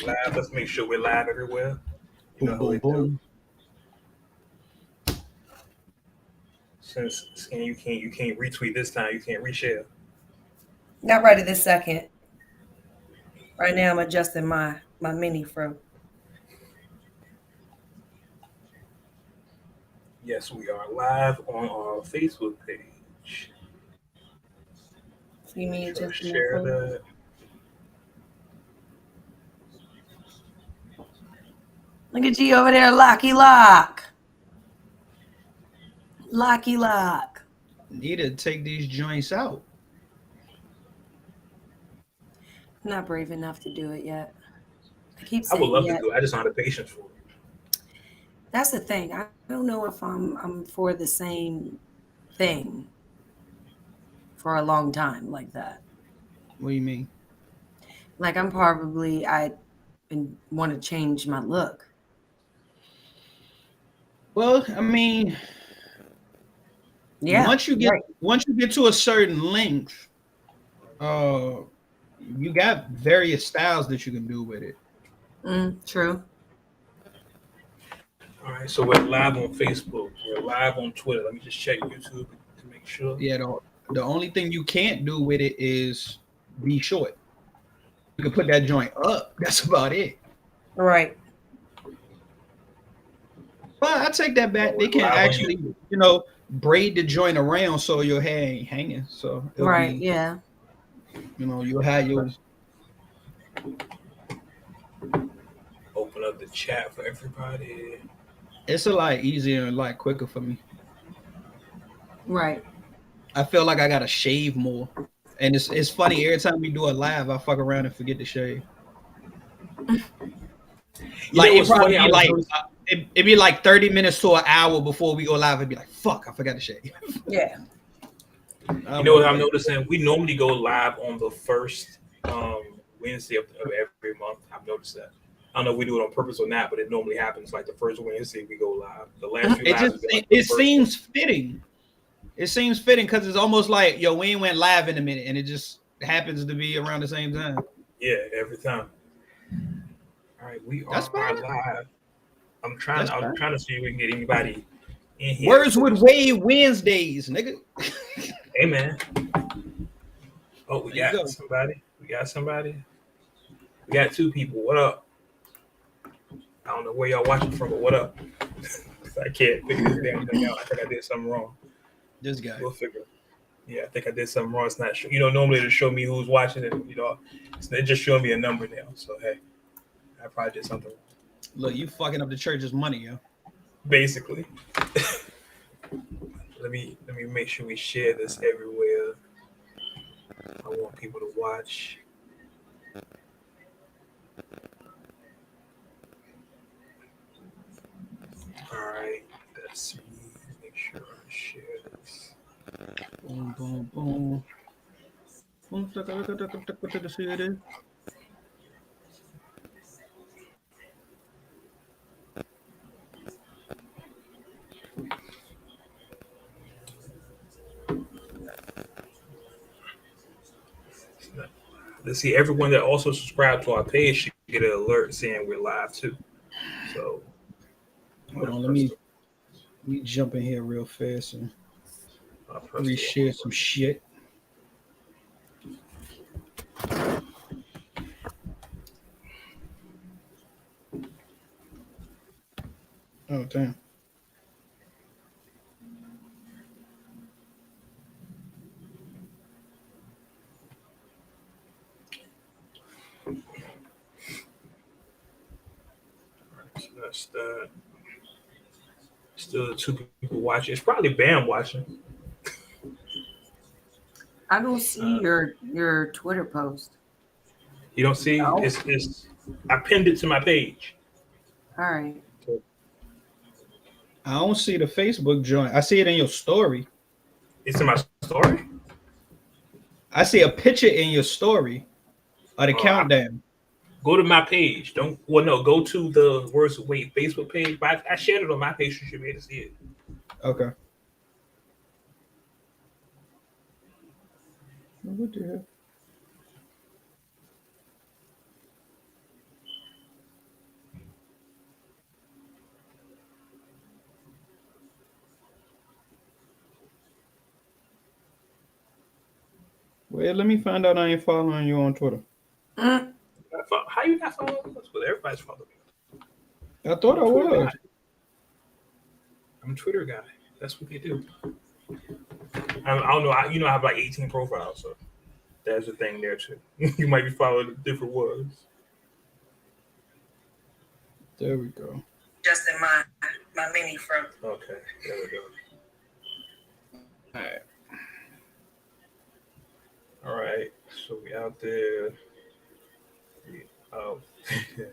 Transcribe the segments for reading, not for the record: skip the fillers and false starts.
live. Let's make sure we're live everywhere. You know Boom, how we boom, do. boom. Since you can't retweet this time, you can't reshare. Not right at this second. Right now, I'm adjusting my mini fro. Yes, we are live on our Facebook page. See me Make sure I adjusting my share fro. that. Look at you over there, Locky Lock. Locky Lock. Need to take these joints out. I'm not brave enough to do it yet. I keep I would saying love to yet. do it. I just don't have the patience for it. That's the thing. I don't know if I'm for the same thing for a long time like that. What do you mean? Like I want to change my look. Well, I mean, Yeah. once you get to a certain length, you got various styles that you can do with it. True. All right, so we're live on Facebook. We're live on Twitter. Let me just check YouTube to make sure. Yeah, the only thing you can't do with it is be short. You can put that joint up. That's about it. Right. But I take that back. They We're can live on actually, YouTube. braid the joint around so your hair ain't hanging. So it'll Right. be, Yeah. you'll have your. Open up the chat for everybody. It's a lot easier and a lot quicker for me. Right. I feel like I gotta shave more, and it's funny every time we do a live, I fuck around and forget to shave. Like it probably be like it'd be like 30 minutes to an hour before we go live. It'd be like, fuck, I forgot to shave. Yeah. You know what I'm noticing? We normally go live on the first Wednesday of every month. I've noticed that. I don't know if we do it on purpose or not, but it normally happens like the first Wednesday we go live. The last few lives it seems fitting. It seems fitting because it's almost like we ain't went live in a minute, and it just happens to be around the same time. Yeah, every time. All right, we are live. I'm trying to see if we can get anybody in here. Words with Wade Wednesdays, nigga. Hey man. Oh, we got somebody. We got two people. What up? I don't know where y'all watching from, but what up? I can't figure this damn thing out. I think I did something wrong. This guy. We'll figure. Yeah, I think I did something wrong. It's not sure. Normally it'll show me who's watching it. It's just showing me a number now. So hey, I probably did something wrong. Look, you fucking up the church's money, yo. Basically. Let me make sure we share this everywhere. I want people to watch. All right, let's make sure I share this. Boom, boom, boom. Let's see, everyone that also subscribed to our page should get an alert saying we're live too. So hold on, let me jump in here real fast and reshare some shit. Oh damn. So that's that. Still 2 people watching. It's probably Bam watching. I don't see your Twitter post. You don't see? No. It's I pinned it to my page. All right. I don't see the Facebook joint. I see it in your story. It's in my story? I see a picture in your story of the countdown. Go to my page. Go to the Words with Wade Facebook page. But I shared it on my page. You should be able to see it. Okay. What the hell? Wait, let me find out I ain't following you on Twitter. Mm. How you not following us? Well, everybody's following me. I thought I was. I'm a Twitter guy. That's what they do. I don't know. I have like 18 profiles, so there's a thing there too. You might be following different ones. There we go. Just in my mini from. Okay, there we go. All right. So we out there. Oh, yeah.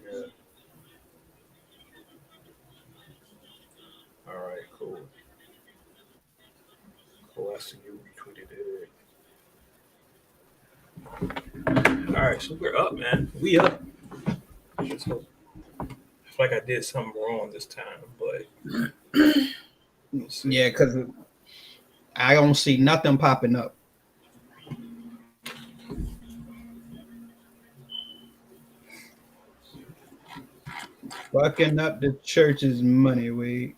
All right, cool. Cool. I see you retweeted it. All right, so we're up, man. We up. Let's hope. I feel like I did something wrong this time, but Yeah, because I don't see nothing popping up. Fucking up the church's money, Wade.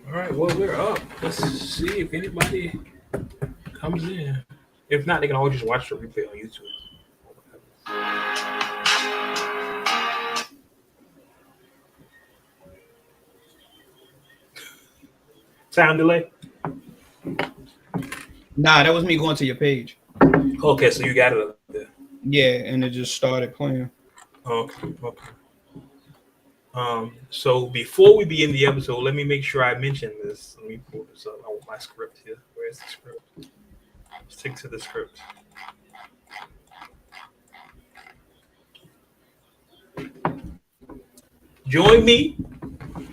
All right, well, we're up. Let's see if anybody comes in. If not, they can always just watch the replay on YouTube. Sound delay? Nah, that was me going to your page. Okay, so you got it up there. Yeah, and it just started playing. Okay. So before we begin the episode, let me make sure I mention this. Let me pull this up. I want my script here. Where's the script? Stick to the script. Join me,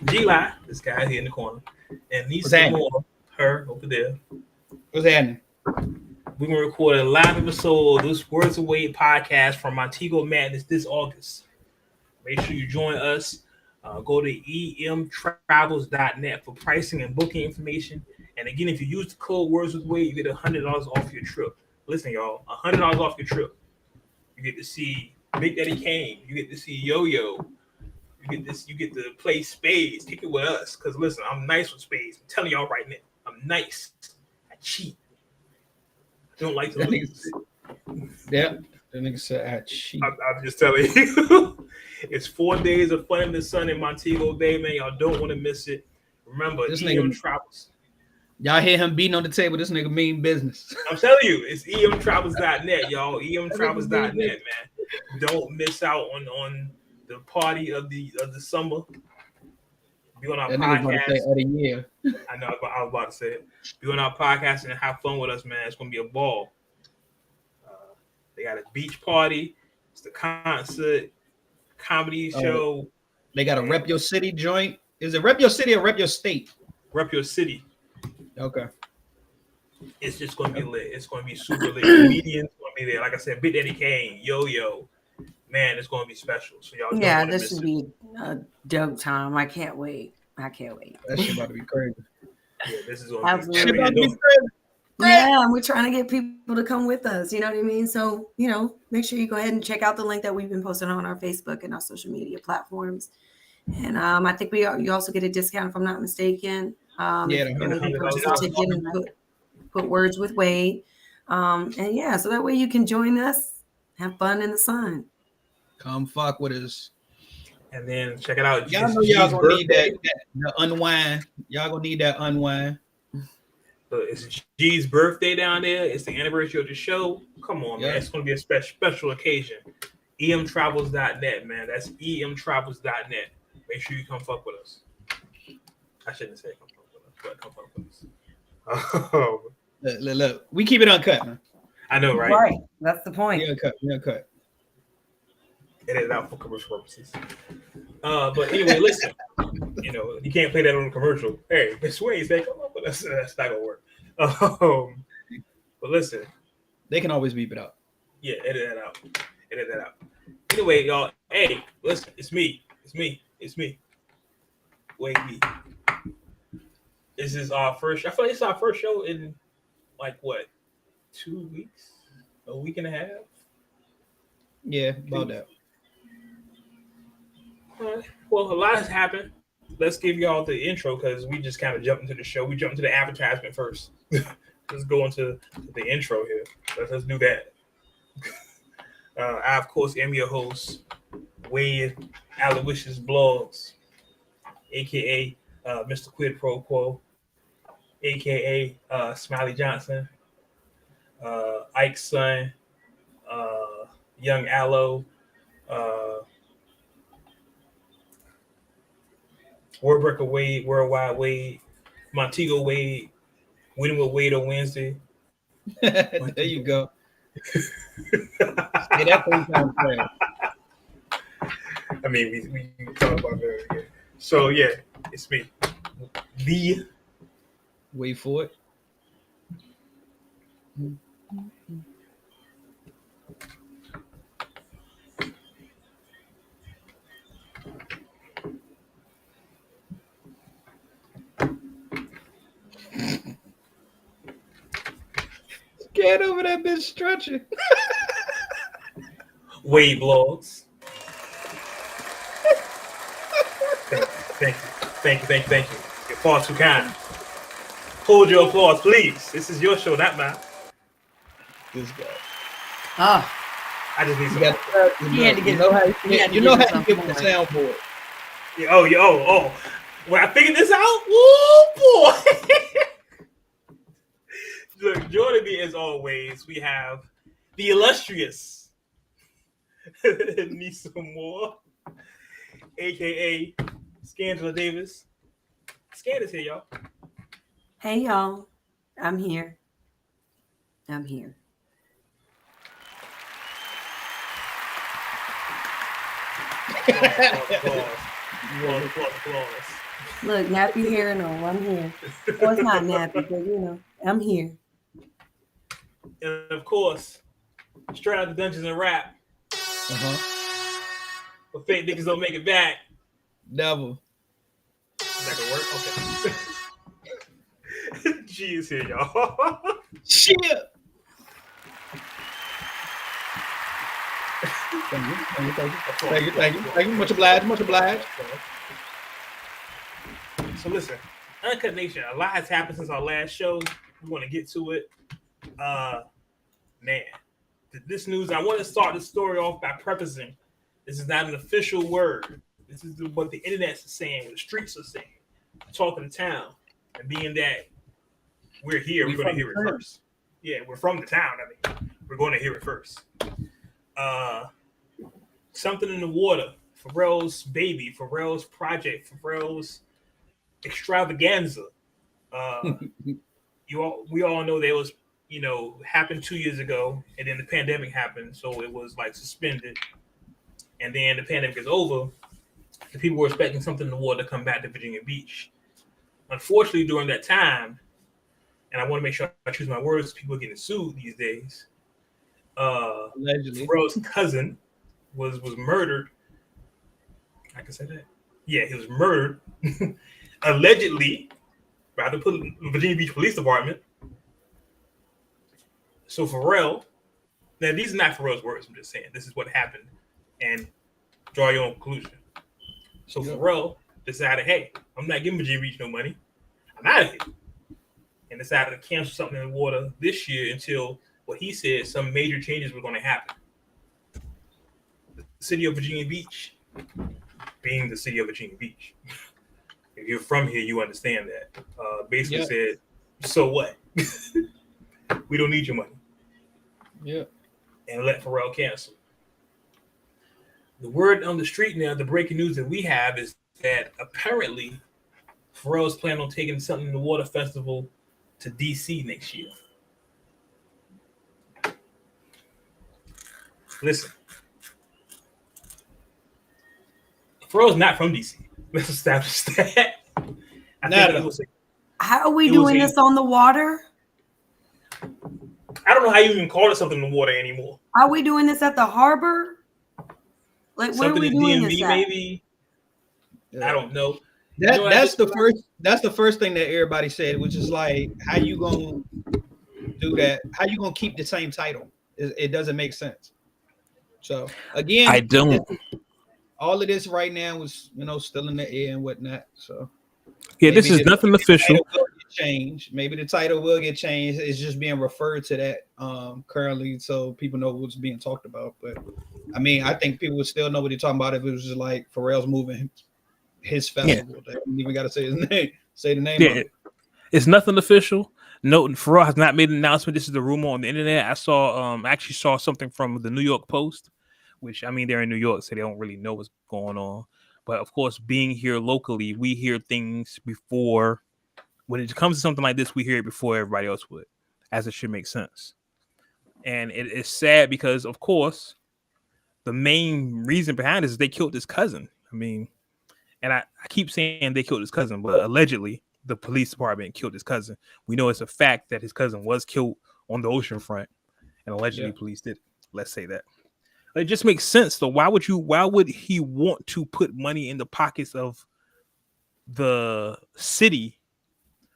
G-Lie, this guy here in the corner, and Nisa Moore, her over there. What's happening? We're going to record a live episode of this Words of Wade podcast from Montego Madness this August. Make sure you join us. Go to emtravels.net for pricing and booking information. And again, if you use the code WordsWithWade, you get $100 off your trip. Listen, y'all, $100 off your trip. You get to see Big Daddy Kane. You get to see Yo-Yo. You get to play spades. Kick it with us. Because listen, I'm nice with spades. I'm telling y'all right now. I'm nice. I cheat. I don't like to lose. Yeah. The nigga said I cheat. I'm just telling you. It's 4 days of fun in the sun in Montego Bay, man. Y'all don't want to miss it. Remember, this EM Travels. Y'all hear him beating on the table. This nigga mean business. I'm telling you, it's emtravels.net, y'all. emtravels.net, man. Don't miss out on the party of the summer. Be on our podcast. Of the year. I know I was about to say it. Be on our podcast and have fun with us, man. It's gonna be a ball. They got a beach party. It's the concert, comedy show. They got a Rep Your City joint. Is it Rep Your City or Rep Your State? Rep Your City. Okay. It's just gonna be lit. It's gonna be super lit. Comedians gonna be there. Like I said, Big Daddy Kane, Yo-Yo. Man, it's gonna be special. So y'all. Yeah, this should be a dope time. I can't wait. That shit about to be crazy. Yeah, this is gonna be crazy. Yeah, and we're trying to get people to come with us. You know what I mean? So, make sure you go ahead and check out the link that we've been posting on our Facebook and our social media platforms. And I think you also get a discount if I'm not mistaken. Purchase a ticket and put Words with Wade. And yeah, so that way you can join us, have fun in the sun. Come fuck with us. And then check it out. Y'all know y'all gonna need that unwind. Y'all gonna need that unwind. It's G's birthday down there. It's the anniversary of the show. Come on, man. It's going to be a special occasion. emtravels.net, man. That's emtravels.net. Make sure you come fuck with us. I shouldn't say come fuck with us, but come fuck with us. Look. We keep it uncut, man. I know, right? Right. That's the point. We uncut. It is out for commercial purposes. But anyway, listen. You can't play that on a commercial. Hey, Miss Wade, say come up with us. That's not gonna work. But listen, they can always beep it out. Yeah, edit that out. Anyway, y'all. Hey, listen. It's me. Wade. This is our first. I feel like it's our first show in like what, 2 weeks, a week and a half. Yeah, about that. Well, a lot has happened. Let's give y'all the intro because we just kind of jumped into the show. We jumped into the advertisement first. Let's go into the intro here. Let's do that. I, of course, am your host, Wade Aloysius Blogs, a.k.a. Mr. Quid Pro Quo, a.k.a. Smiley Johnson, Ike's son, Young Aloe, Wordbreaker Wade, Worldwide Wade, Montego Wade, Winning with Wade on Wednesday. There you go. Hey, that 3 times fast. I mean, we talk about that again. So yeah, it's me. The Wait for it. Get over that bitch stretching. Wade Blogs. Thank you. You're far too kind. Hold your applause, please. This is your show, not mine. This guy. Ah, I just need some. he had to get. You know how you give him the sound. soundboard. Yeah, oh. When I figured this out, woo boy. Look, joining me as always, we have the illustrious Nisa Moore, aka Scandala Davis. Scanda's here, y'all. Hey y'all, I'm here. Applause. Look, nappy hair and all. I'm here. Well, it's not nappy, but I'm here. And of course, straight out the Dungeons and Rap. But fake niggas don't make it back. Double. Is that gonna work? Okay. G is here, y'all. Shit. Thank you. Much obliged. So listen, Uncut Nation, a lot has happened since our last show. We want to get to it. Man, this news, I want to start this story off by prefacing. This is not an official word. This is what the internet's saying, what the streets are saying. Talking to town. And being that we're here, we're going to hear it first. Yeah, we're from the town. I mean, we're going to hear it first. Something in the water. Pharrell's baby, Pharrell's project, Pharrell's extravaganza. We all know there was, happened 2 years ago, and then the pandemic happened, so it was like suspended. And then the pandemic is over. The people were expecting something in the water to come back to Virginia Beach. Unfortunately, during that time, and I want to make sure I choose my words, people are getting sued these days. Allegedly. Pharrell's cousin was murdered. I can say that. Yeah, he was murdered allegedly by the Virginia Beach Police Department. So Pharrell, now these are not Pharrell's words. I'm just saying this is what happened, and draw your own conclusion. So Pharrell decided, hey, I'm not giving Virginia Beach no money. I'm out of here, and decided to cancel something in the water this year until what he said some major changes were going to happen. The city of Virginia Beach, being the city of Virginia Beach, if you're from here, you understand that. Basically said, so what? We don't need your money. Yeah. And let Pharrell cancel. The word on the street now, the breaking news that we have is that apparently Pharrell's planning on taking something in the Water Festival to DC next year. Listen, Pharrell's not from DC. Let's establish that. How are we doing this on the water? I don't know how you even call it something in the water anymore. Are we doing this at the harbor? Like, where are we doing DMV, this at? maybe. I don't know. That's the first thing that everybody said, which is like, how you gonna do that? How you gonna keep the same title? It doesn't make sense. So again, I don't. All of this right now is still in the air and whatnot. So yeah, this is nothing official. Maybe the title will get changed. It's just being referred to that currently, so people know what's being talked about. But I mean, I think people would still know what they're talking about if it was just like Pharrell's moving his festival. They don't even got to say his name. Say the name of it. It's nothing official. No, Pharrell has not made an announcement. This is the rumor on the internet. I saw actually saw something from the New York Post, which I mean they're in New York, so they don't really know what's going on. But of course, being here locally, we hear things before. When it comes to something like this, we hear it before everybody else would, as it should make sense. And it is sad because, of course, the main reason behind this is they killed his cousin. I mean, and I keep saying they killed his cousin, but allegedly the police department killed his cousin. We know it's a fact that his cousin was killed on the ocean front, and allegedly police did. Let's say that. It just makes sense, though. Why would he want to put money in the pockets of the city?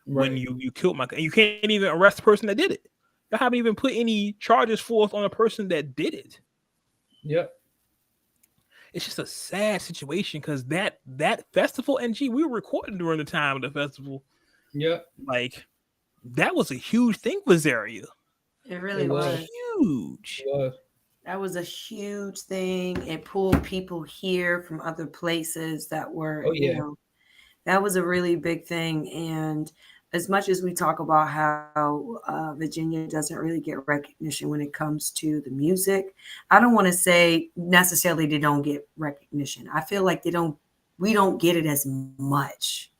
When you killed my, and you can't even arrest the person that did it. You haven't even put any charges forth on a person that did it. Yep. It's just a sad situation because that festival, and we were recording during the time of the festival. Yep. Like that was a huge thing for Zaria. It really was huge. It was. That was a huge thing. It pulled people here from other places that were, that was a really big thing. And as much as we talk about how Virginia doesn't really get recognition when it comes to the music, I don't want to say necessarily they don't get recognition. I feel like we don't get it as much.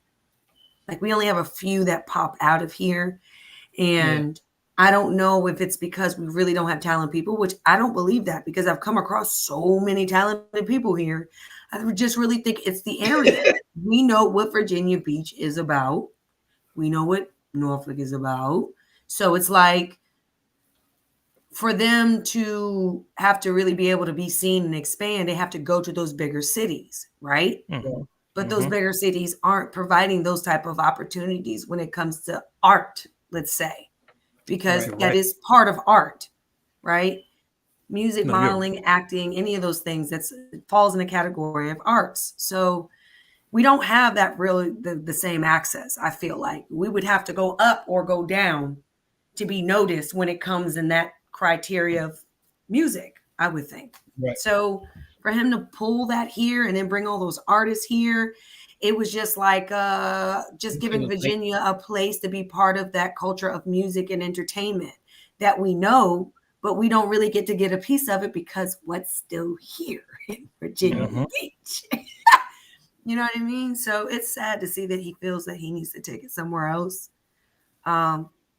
Like we only have a few that pop out of here. And I don't know if it's because we really don't have talented people, which I don't believe that because I've come across so many talented people here. I just really think it's the area. We know what Virginia Beach is about. We know what Norfolk is about. So it's like for them to have to really be able to be seen and expand, they have to go to those bigger cities, right? Mm-hmm. But those bigger cities aren't providing those type of opportunities when it comes to art, let's say, because that is part of art, right? Music, modeling, acting, any of those things that falls in the category of arts. So we don't have that really the same access. I feel like we would have to go up or go down to be noticed when it comes in that criteria of music, I would think. Right. So for him to pull that here and then bring all those artists here, it was just like just giving Virginia a place to be part of that culture of music and entertainment that we know, but we don't really get a piece of it because what's still here in Virginia Beach. You know what I mean? So it's sad to see that he feels that he needs to take it somewhere else.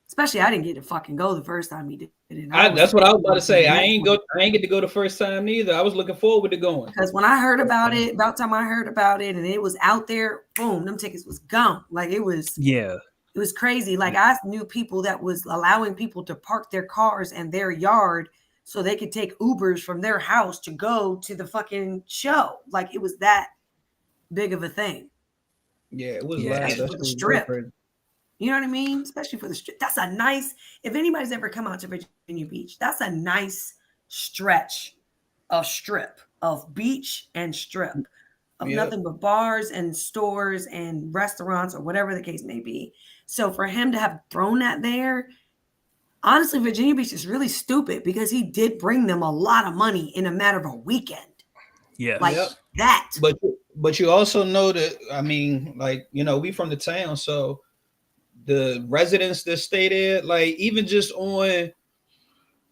Especially I didn't get to fucking go the first time he did it. That's what I was about to say. I ain't get to go the first time neither. I was looking forward to going. Because when I heard about it, about time I heard about it and it was out there, boom, them tickets was gone. Like it was it was crazy. Like I knew people that was allowing people to park their cars in their yard so they could take Ubers from their house to go to the fucking show. Like it was that big of a thing. Yeah, it was for the strip. You know what I mean? Especially for the strip. That's a nice, if anybody's ever come out to Virginia Beach, that's a nice stretch of strip, of beach and strip, of nothing but bars and stores and restaurants or whatever the case may be. So for him to have thrown that there, honestly, Virginia Beach is really stupid because he did bring them a lot of money in a matter of a weekend. Yeah. Like that. But you also know that, I mean, like, we from the town, so the residents that stay there, like even just on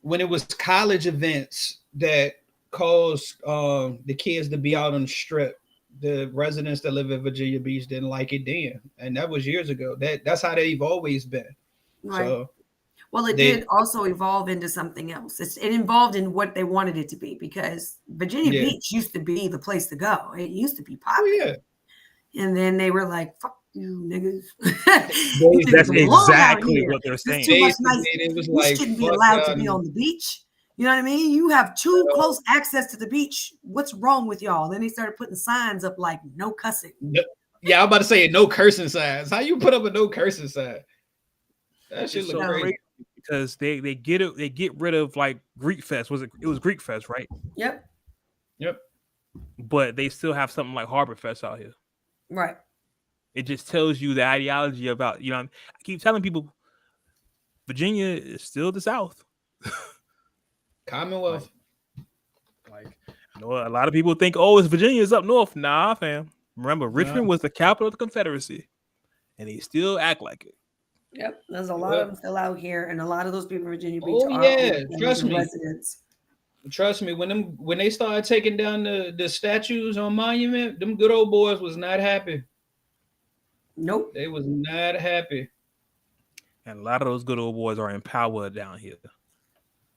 when it was college events that caused the kids to be out on the strip, the residents that live in Virginia Beach didn't like it then. And that was years ago. That's how they've always been. Right. So well, it did also evolve into something else. It involved in what they wanted it to be because Virginia Beach used to be the place to go. It used to be popular. And then they were like, fuck you niggas. That's exactly what they're saying. Too much nice. You shouldn't be allowed to be on the beach. You know what I mean? You have too close access to the beach. What's wrong with y'all? Then they started putting signs up like no cussing. Yeah, I'm about to say no cursing signs. How you put up a no cursing sign? That shit It's look so crazy. crazy because they get rid of like Greek Fest. It was Greek Fest, right? Yep. But they still have something like Harbor Fest out here. Right. It just tells you the ideology about, I keep telling people Virginia is still the South. Commonwealth. Like I know a lot of people think, oh, it's Virginia's up north. Nah, fam. Remember, Richmond was the capital of the Confederacy, and they still act like it. Yep. There's a lot of them still out here, and a lot of those people in Virginia Beach Oh are yeah, trust me. residents. Trust me, when they started taking down the statues on Monument, them good old boys was not happy. Nope. They was not happy. And a lot of those good old boys are in power down here.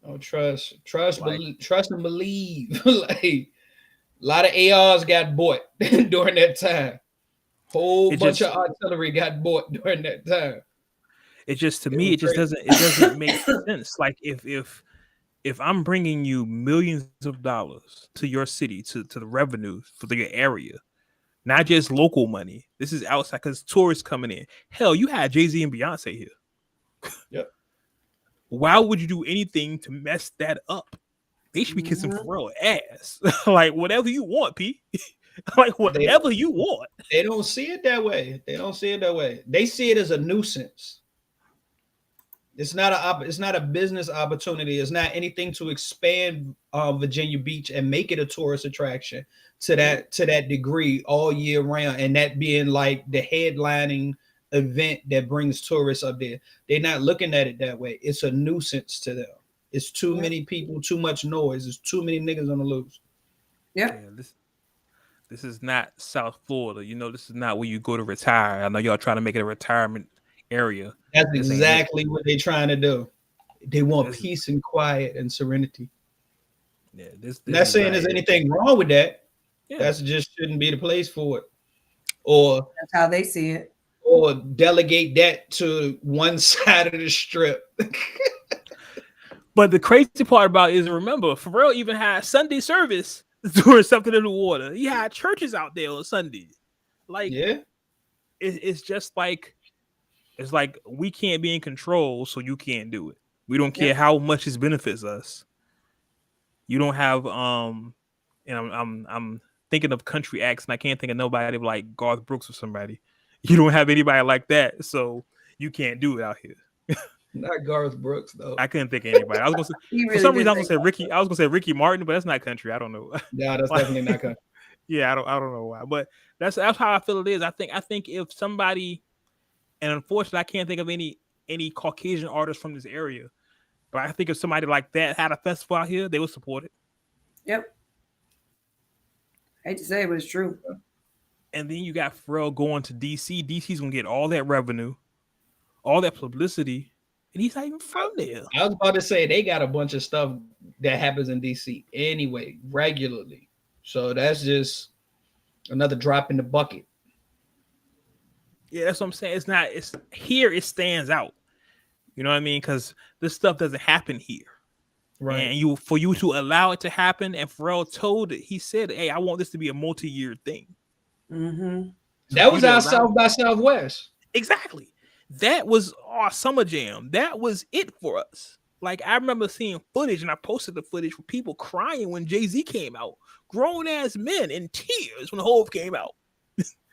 Oh, trust, Like- trust and believe. Like a lot of ARs got bought during that time. Whole bunch of artillery got bought during that time. It just, to me, it doesn't make sense. Like if I'm bringing you millions of dollars to your city, to the revenue for your area, not just local money. This is outside because tourists coming in. Hell, you had Jay-Z and Beyonce here. Yep. Why would you do anything to mess that up? They should be kissing Pharrell ass. Like whatever you want, P. Like whatever you want. They don't see it that way. They see it as a nuisance. It's not a business opportunity. It's not anything to expand Virginia Beach and make it a tourist attraction to that degree all year round, and that being like the headlining event that brings tourists up there. They're not looking at it that way. It's a nuisance to them. It's too many people, too much noise. There's too many niggas on the loose. Yeah. This is not South Florida. This is not where you go to retire. I know y'all trying to make it a retirement area. That's exactly what they're trying to do. They want peace and quiet and serenity. Yeah, not saying there's anything wrong with that. Yeah. That's just shouldn't be the place for it. Or that's how they see it. Or delegate that to one side of the strip. But the crazy part about it is, remember, Pharrell even had Sunday service doing something in the water. He had churches out there on Sunday. Like, yeah, it's just like, it's like we can't be in control, so you can't do it. We don't care how much it benefits us. You don't have and I'm thinking of country acts, and I can't think of nobody like Garth Brooks or somebody. You don't have anybody like that, so you can't do it out here. Not Garth Brooks though. I couldn't think of anybody. I was gonna say for some reason I was gonna say Ricky. I was gonna say Ricky Martin, but that's not country. I don't know. Yeah, that's definitely not country. Yeah, I don't know why, but that's how I feel it is. I think if somebody, and unfortunately I can't think of any Caucasian artists from this area, but I think if somebody like that had a festival out here, they would support it. Yep. I hate to say it, but it's true. And then you got Pharrell going to DC. DC's gonna get all that revenue, all that publicity. And he's not even from there. I was about to say they got a bunch of stuff that happens in DC anyway, regularly. So that's just another drop in the bucket. Yeah, that's what I'm saying. It's here. It stands out. You know what I mean? Because this stuff doesn't happen here. Right. And for you to allow it to happen, and Pharrell he said, "Hey, I want this to be a multi-year thing." Mm-hmm. So that was our South by Southwest. Exactly. That was our summer jam. That was it for us. Like, I remember seeing footage, and I posted the footage for people crying when Jay-Z came out. Grown ass men in tears when the Hove came out.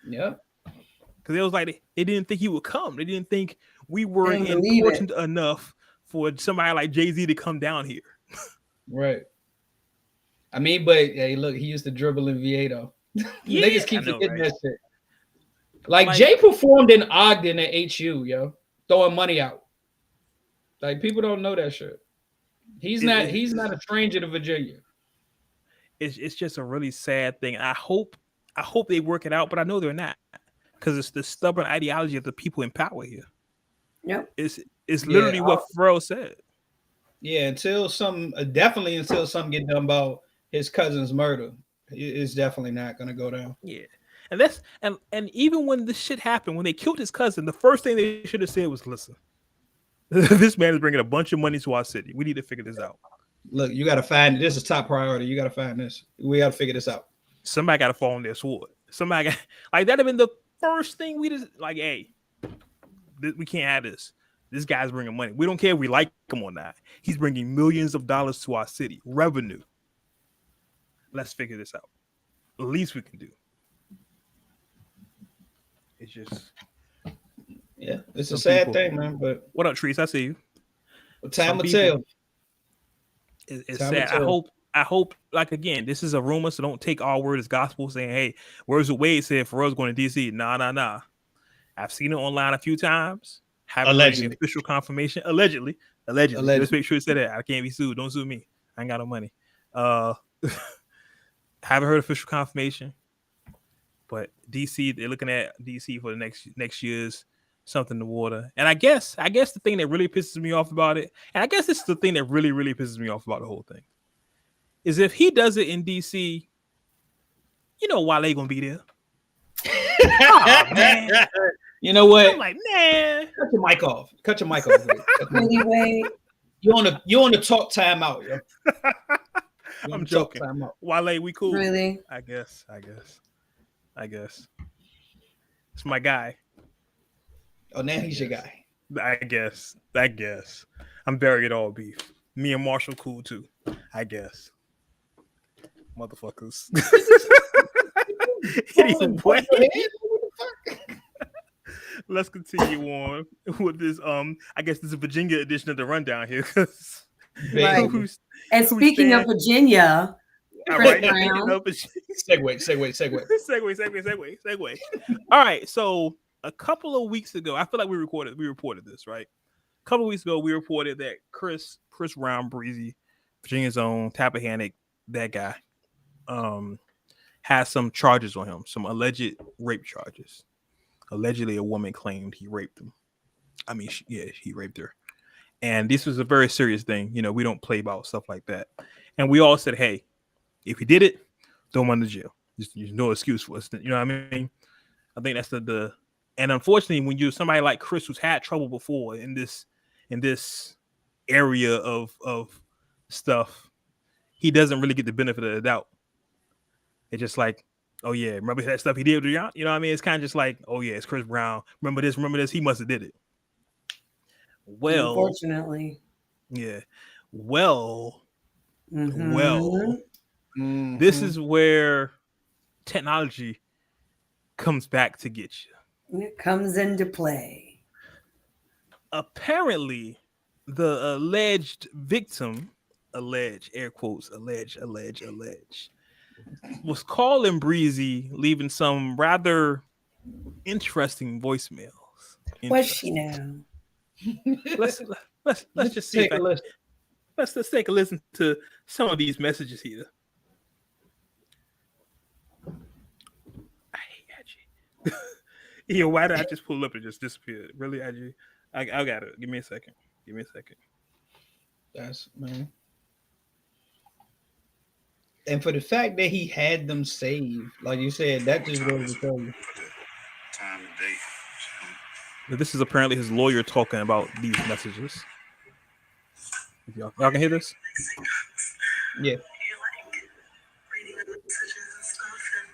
Yeah. Because it was like they didn't think he would come. They didn't think we were important enough for somebody like Jay-Z to come down here. Right. I mean, but hey, look, he used to dribble in VA though. Yeah, niggas keep forgetting that shit. Like Jay performed in Ogden at HU, yo, throwing money out. Like people don't know that shit. He's not a stranger to Virginia. It's just a really sad thing. I hope they work it out, but I know they're not, because it's the stubborn ideology of the people in power here. Yep. It's literally what Pharrell said. Yeah, until something get done about his cousin's murder, it's definitely not gonna go down. Yeah. And that's and even when this shit happened, when they killed his cousin, the first thing they should have said was, "Listen, this man is bringing a bunch of money to our city. We need to figure this out. Look, you got to find this is top priority. You got to find this. We got to figure this out. Somebody got to fall on their sword. Somebody got like that'd have been first thing we just like, hey, we can't have this. This guy's bringing money. We don't care if we like him or not. He's bringing millions of dollars to our city. Revenue. Let's figure this out. The least we can do. It's just... Yeah, it's a sad thing, man. But what up, Trees? I see you. Time will tell. It's sad. I hope, like, again, this is a rumor, so don't take our word as gospel saying, hey, WordsWithWade said Pharrell's going to DC. Nah. I've seen it online a few times. Haven't heard any official confirmation. Allegedly. Let's make sure it said that. I can't be sued. Don't sue me. I ain't got no money. Haven't heard official confirmation. But DC, they're looking at DC for the next year's something in the water. And I guess the thing that really pisses me off about it, and I guess this is the thing that really, really pisses me off about the whole thing, is if he does it in DC, you know Wale gonna be there. Oh, man. You know what? I'm like, man. Cut your mic off. Anyway, you on the talk time out, yo. I'm joking. Wale, we cool. Really? I guess. It's my guy. Oh, now he's your guy. I guess. I'm burying all beef. Me and Marshall cool too. I guess. Motherfuckers. Anyway, let's continue on with this. I guess this is a Virginia edition of the rundown here. Right. And speaking of Virginia, right. Segue. All right. So a couple of weeks ago, I feel like we reported this, right? A couple of weeks ago, we reported that Chris Brown, Breezy, Virginia's own, Tappahannock, that guy, has some charges on him, some alleged rape charges. Allegedly, a woman claimed he raped him. I mean, he raped her. And this was a very serious thing. You know, we don't play about stuff like that. And we all said, hey, if he did it, throw him in the jail. There's no excuse for us. You know what I mean? I think that's the and unfortunately, when you're somebody like Chris who's had trouble before in this area of stuff, he doesn't really get the benefit of the doubt. It's just like, oh yeah, remember that stuff he did with you? You know what I mean? It's kind of just like, oh yeah, it's Chris Brown. Remember this, he must have did it. Well, unfortunately. Yeah. Well, this is where technology comes back to get you. It comes into play. Apparently, the alleged victim, air quotes, alleged, was calling Breezy, leaving some rather interesting voicemails. Was she now? Let's just see. Let's take a listen to some of these messages here. I hate Adji. Yeah, why did I just pull up and just disappeared? Really, Adji? I got it. Give me a second. That's man. And for the fact that he had them saved, like you said, that just goes to show you. Time and date. This is apparently his lawyer talking about these messages. If y'all can hear this? Yeah. You like reading the messages and stuff, and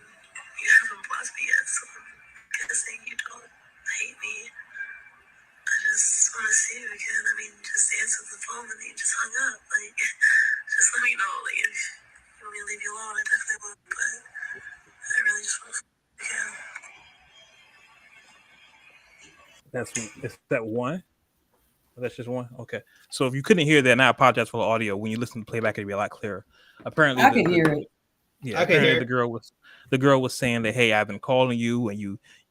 you haven't blocked me yet, so I'm guessing you don't hate me. I just want to see you again. I mean, just answer the phone and you just hung up. Like, just let me know. Like, if you want me to leave you alone, I definitely would, but I really just want to again. Is that one? That's just one? Okay. So if you couldn't hear that, and I apologize for the audio. When you listen to playback, it'll be a lot clearer. Apparently, I can hear it. Yeah, I can hear it. The girl was saying that, hey, I've been calling you, and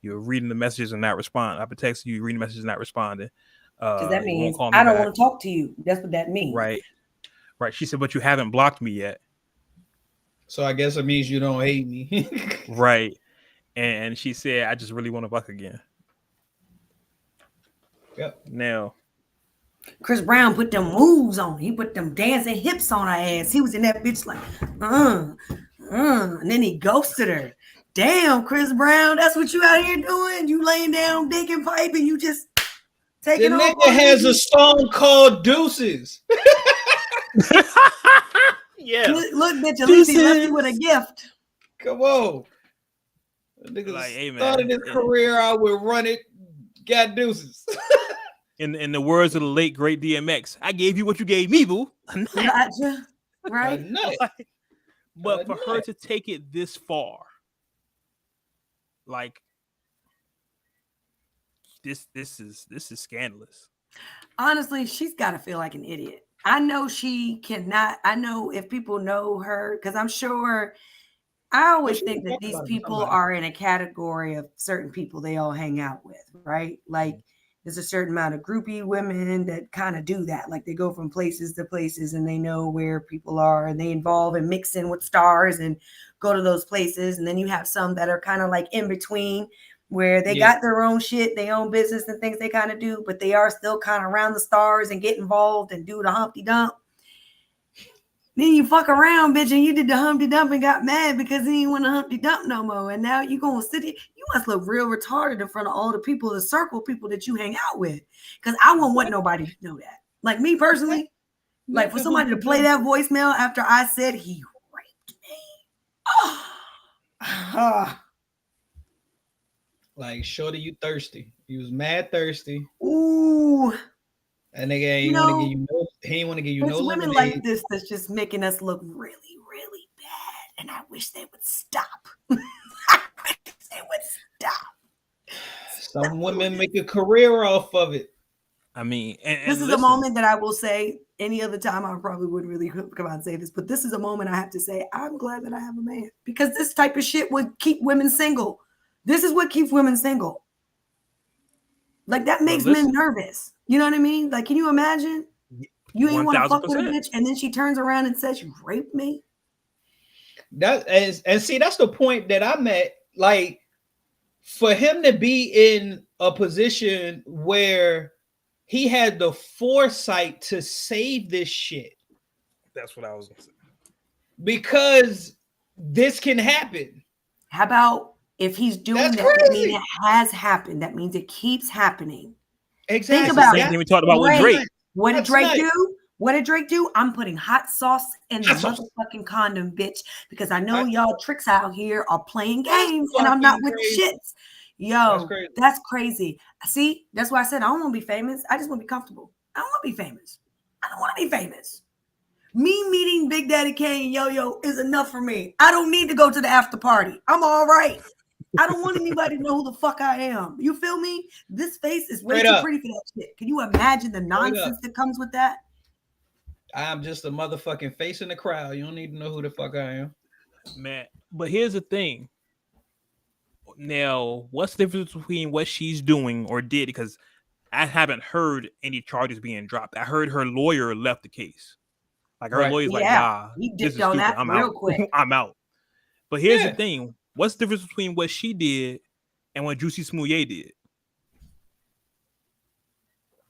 you're reading the messages and not responding. I've been texting you, reading messages and not responding. Because that means I don't want to talk to you. That's what that means. Right. She said, but you haven't blocked me yet. So I guess it means you don't hate me. Right. And she said, I just really want to fuck again. Yep. Now, Chris Brown put them moves on. He put them dancing hips on her ass. He was in that bitch like, and then he ghosted her. Damn, Chris Brown, that's what you out here doing? You laying down dick and pipe and you just taking off. The nigga has a song called Deuces. Yeah. Look, bitch, at least he left you with a gift. Come on. Niggas Like, hey, man, started his career out with Run It, got deuces. In the words of the late great DMX, I gave you what you gave me, boo. Gotcha. Right. But for her to take it this far, like this is scandalous. Honestly, she's got to feel like an idiot. I know she cannot. I know if people know her, because I'm sure. I always think that these people are in a category of certain people they all hang out with, right? Like there's a certain amount of groupie women that kind of do that. Like they go from places to places and they know where people are and they involve and mix in with stars and go to those places. And then you have some that are kind of like in between where they got their own shit, their own business and things they kind of do, but they are still kind of around the stars and get involved and do the Humpty Dump. Then you fuck around, bitch, and you did the Humpty Dump and got mad because he didn't want to Humpty Dump no more. And now you gonna sit here. You must look real retarded in front of all the people, the circle of people that you hang out with. Because I won't want nobody to know that. Like me personally, like for somebody to play that voicemail after I said he raped me. Like, shorty, you thirsty. He was mad thirsty. Ooh. And nigga ain't want to give you no. He ain't want to give you no women lemonade. like this that's just making us look really, really bad. And I wish they would stop. I wish they would stop. Some women make a career off of it. I mean, this is a moment that I will say. Any other time, I probably wouldn't really come out and say this, but this is a moment I have to say I'm glad that I have a man because this type of shit would keep women single. This is what keeps women single. Like that makes men nervous. You know what I mean? Like, can you imagine? You ain't want to fuck with a bitch, and then she turns around and says, "You raped me." And see, that's the point that I'm at. Like, for him to be in a position where he had the foresight to save this shit. That's what I was gonna say. Because this can happen. How about if he's doing that means it has happened. That means it keeps happening. Exactly. Think about it. We talked about with Drake. What did Drake do? What did Drake do? I'm putting hot sauce in the motherfucking condom, bitch, because I know y'all tricks out here are playing games and I'm not with the shits. Yo, that's crazy. See, that's why I said I don't want to be famous. I just want to be comfortable. I don't want to be famous. I don't want to be famous. Me meeting Big Daddy Kane and Yo-Yo is enough for me. I don't need to go to the after party. I'm all right. I don't want anybody to know who the fuck I am. You feel me? This face is way too pretty for that shit. Can you imagine the nonsense that comes with that? I'm just a motherfucking face in the crowd. You don't need to know who the fuck I am. Man, but here's the thing. Now, what's the difference between what she's doing or did? Because I haven't heard any charges being dropped. I heard her lawyer left the case. Like her lawyer's like, nah, he dipped on that real quick. I'm out. But here's the thing. What's the difference between what she did and what Juicy Smouye did?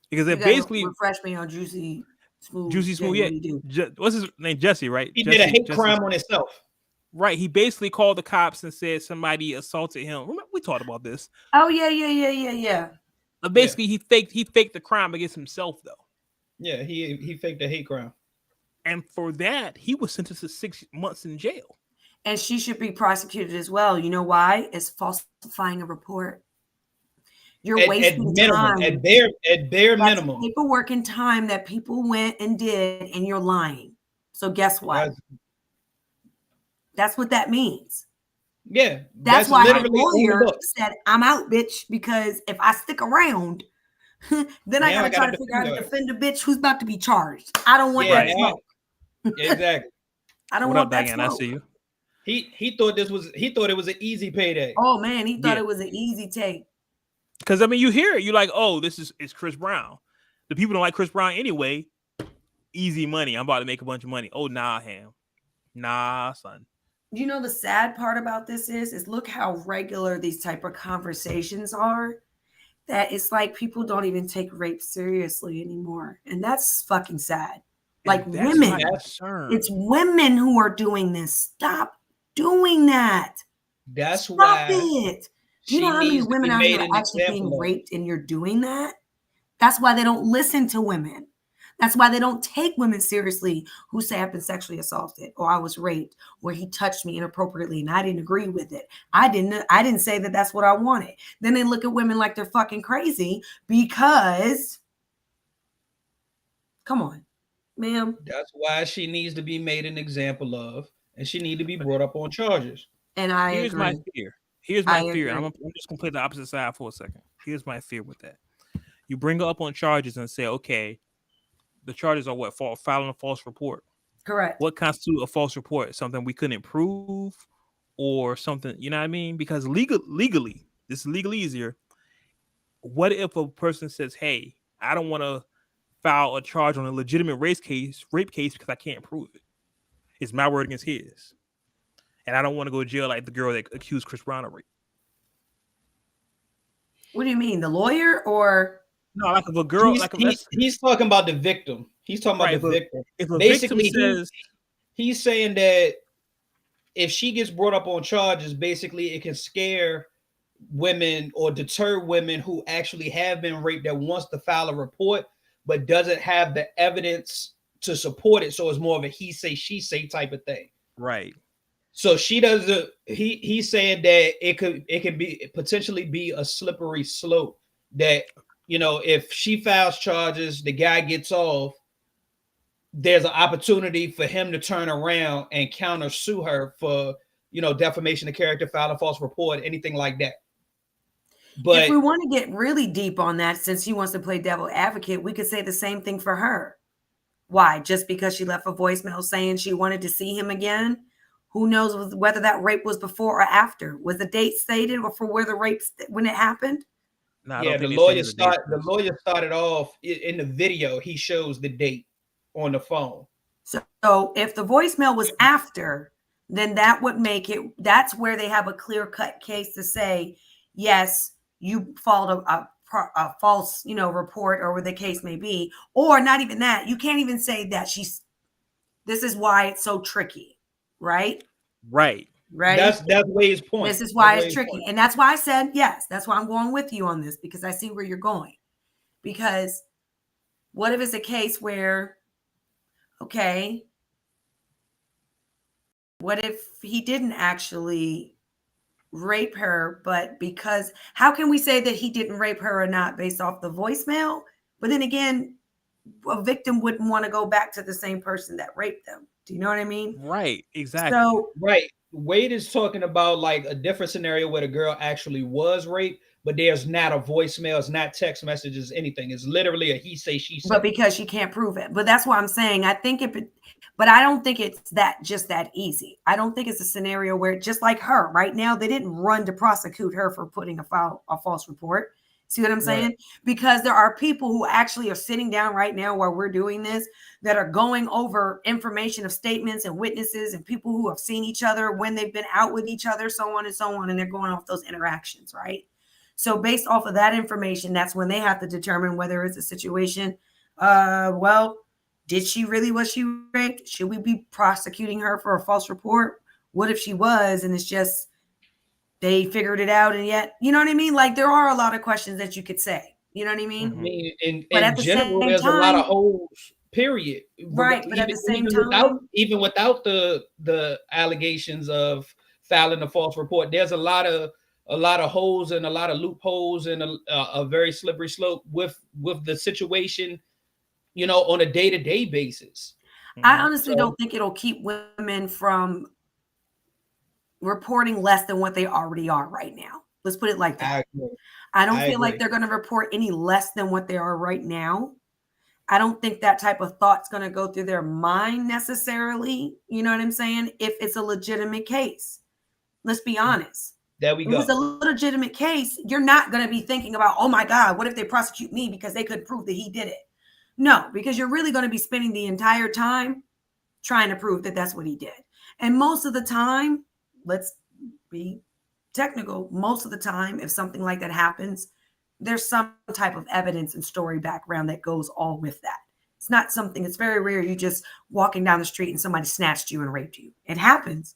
Because it basically refresh me on Juicy Smouye. What's his name? Jesse, right? He did a hate crime on himself. Right. He basically called the cops and said somebody assaulted him. Remember, we talked about this. Oh, yeah. But basically, he faked the crime against himself, though. Yeah, he faked a hate crime. And for that, he was sentenced to 6 months in jail. And she should be prosecuted as well. You know why? It's falsifying a report. You're wasting time. At bare minimum. Paperwork and time that people went and did, and you're lying. So guess what? That's what that means. Yeah. That's why my lawyer said, I'm out, bitch, because if I stick around, then I gotta try to figure out how to defend a bitch who's about to be charged. I don't want that smoke. Exactly. I don't want that Diane? smoke. I see you. He thought it was an easy payday. Oh man, he thought it was an easy take. Because I mean, you hear it, you're like, oh, it's Chris Brown. The people don't like Chris Brown anyway. Easy money. I'm about to make a bunch of money. Oh, nah, Ham. Nah, son. You know, the sad part about this is look how regular these type of conversations are, that it's like people don't even take rape seriously anymore. And that's fucking sad. Like women, it's women who are doing this. Stop doing that. That's Stop why it. Do you know how many women out here are actually being raped and you're doing that? That's why they don't listen to women. That's why they don't take women seriously who say I've been sexually assaulted or I was raped or he touched me inappropriately and I didn't agree with it. I didn't say that that's what I wanted. Then they look at women like they're fucking crazy because, come on, ma'am. That's why she needs to be made an example of, and she need to be brought up on charges. And Here's agree. my fear. Here's my fear. Agree. I'm just gonna play the opposite side for a second. Here's my fear with that. You bring her up on charges and say, okay, the charges are what? Filing a false report. Correct. What constitutes a false report? Something we couldn't prove, or something, you know what I mean? Because legally, this is legally easier. What if a person says, hey, I don't want to file a charge on a legitimate rape case because I can't prove it. It's my word against his. And I don't want to go to jail like the girl that accused Chris Brown of rape. What do you mean? The lawyer or? No, like if a girl, he's talking about the victim. He's talking about the victim. If a basically, victim says, he's saying that if she gets brought up on charges, basically it can scare women or deter women who actually have been raped that wants to file a report but doesn't have the evidence to support it. So it's more of a he say, she say type of thing. Right. So she doesn't. He's saying that it can be potentially be a slippery slope. That, you know, if she files charges, the guy gets off, there's an opportunity for him to turn around and counter sue her for, you know, defamation of character, file a false report, anything like that. But if we want to get really deep on that, since she wants to play devil advocate, we could say the same thing for her. Why? Just because she left a voicemail saying she wanted to see him again? Who knows whether that rape was before or after? Was the date stated or for where the rape when it happened? No, yeah, the lawyer started off in the video. He shows the date on the phone. So if the voicemail was after, then that would make it. That's where they have a clear-cut case to say, yes, you filed a false, you know, report or whatever the case may be, or not even that. You can't even say that this is why it's so tricky, right? Right. That's Wade's point. This is why it's tricky. And that's why I said, yes, that's why I'm going with you on this, because I see where you're going. Because what if it's a case where, okay, what if he didn't actually rape her, but because how can we say that he didn't rape her or not based off the voicemail? But then again, a victim wouldn't want to go back to the same person that raped them. Do you know what I mean? Right, exactly. So right. Wade is talking about like a different scenario where the girl actually was raped, but there's not a voicemail, it's not text messages, anything. It's literally a he say, she say. But because she can't prove it. But that's why I'm saying but I don't think it's just that easy. I don't think it's a scenario where, just like her right now, they didn't run to prosecute her for putting a false report. See what I'm saying? Right. Because there are people who actually are sitting down right now while we're doing this that are going over information of statements and witnesses and people who have seen each other when they've been out with each other, so on and so on. And they're going off those interactions, right? So based off of that information, that's when they have to determine whether it's a situation. Well, was she raped? Should we be prosecuting her for a false report? What if she was, and it's just they figured it out, and yet, you know what I mean? Like, there are a lot of questions that you could say. You know what I mean? I mean, in general, there's a lot of holes. Period. Right, but at the same time, even without the allegations of filing a false report, there's a lot of holes and a lot of loopholes and a very slippery slope with the situation, you know, on a day-to-day basis. I honestly don't think it'll keep women from reporting less than what they already are right now. Let's put it like that. I don't feel like they're going to report any less than what they are right now. I don't think that type of thought's going to go through their mind necessarily. You know what I'm saying? If it's a legitimate case, let's be honest. There we go. If it's a legitimate case, you're not going to be thinking about, oh my God, what if they prosecute me because they could prove that he did it? No, because you're really going to be spending the entire time trying to prove that that's what he did. And most of the time, let's be technical, most of the time, if something like that happens, there's some type of evidence and story background that goes all with that. It's not something, it's very rare you just walking down the street and somebody snatched you and raped you. It happens.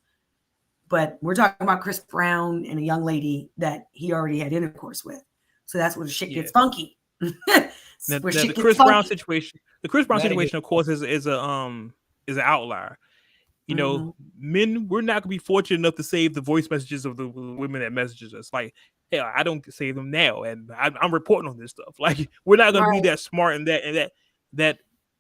But we're talking about Chris Brown and a young lady that he already had intercourse with. So that's where the shit gets funky. The Chris Brown situation, The Chris Brown situation, of course, is an outlier. You know, men, we're not gonna be fortunate enough to save the voice messages of the women that messages us. Like, hell, I don't save them now, and I'm reporting on this stuff. Like, we're not gonna be that smart and that.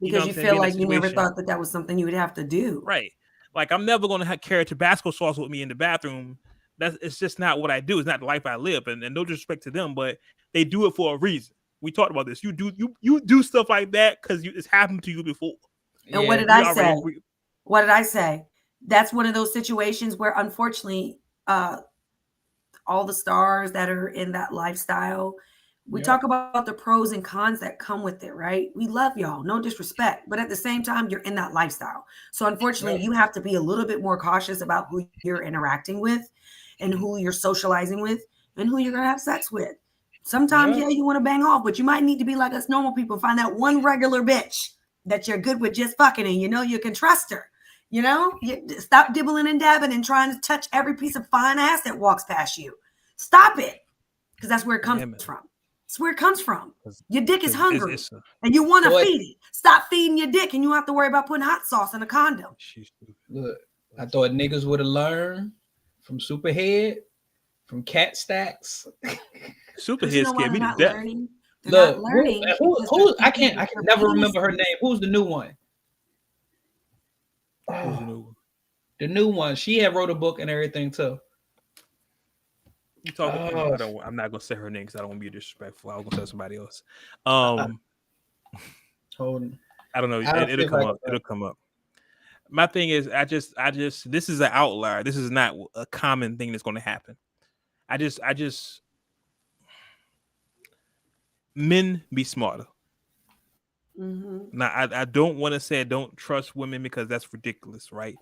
Because you feel like you never thought that was something you would have to do, right? Like, I'm never gonna carry Tabasco sauce with me in the bathroom. It's just not what I do. It's not the life I live, and no disrespect to them, but they do it for a reason. We talked about this. You do stuff like that because it's happened to you before. And what did I say? What did I say? That's one of those situations where, unfortunately, all the stars that are in that lifestyle, we talk about the pros and cons that come with it, right? We love y'all, no disrespect, but at the same time, you're in that lifestyle. So unfortunately, you have to be a little bit more cautious about who you're interacting with and who you're socializing with and who you're going to have sex with. Sometimes, you want to bang off, but you might need to be like us normal people. Find that one regular bitch that you're good with just fucking, and you know you can trust her. You know, you stop dibbling and dabbing and trying to touch every piece of fine ass that walks past you. Stop it, because that's where it comes from. It's where it comes from. Your dick is hungry, and you want to feed it. Stop feeding your dick, and you don't have to worry about putting hot sauce in a condom. Look, I thought niggas would have learned from Superhead, from Cat Stacks. Superhead scared me to death. Look, who I can never remember her name. Who's the new one? The new one. She had wrote a book and everything too. You talking? I'm not gonna say her name because I don't want to be disrespectful. I was gonna say somebody else. I don't know. It'll come up. It'll come up. My thing is, I just. This is an outlier. This is not a common thing that's going to happen. I just. Men be smarter. Now, I don't want to say I don't trust women because that's ridiculous, right?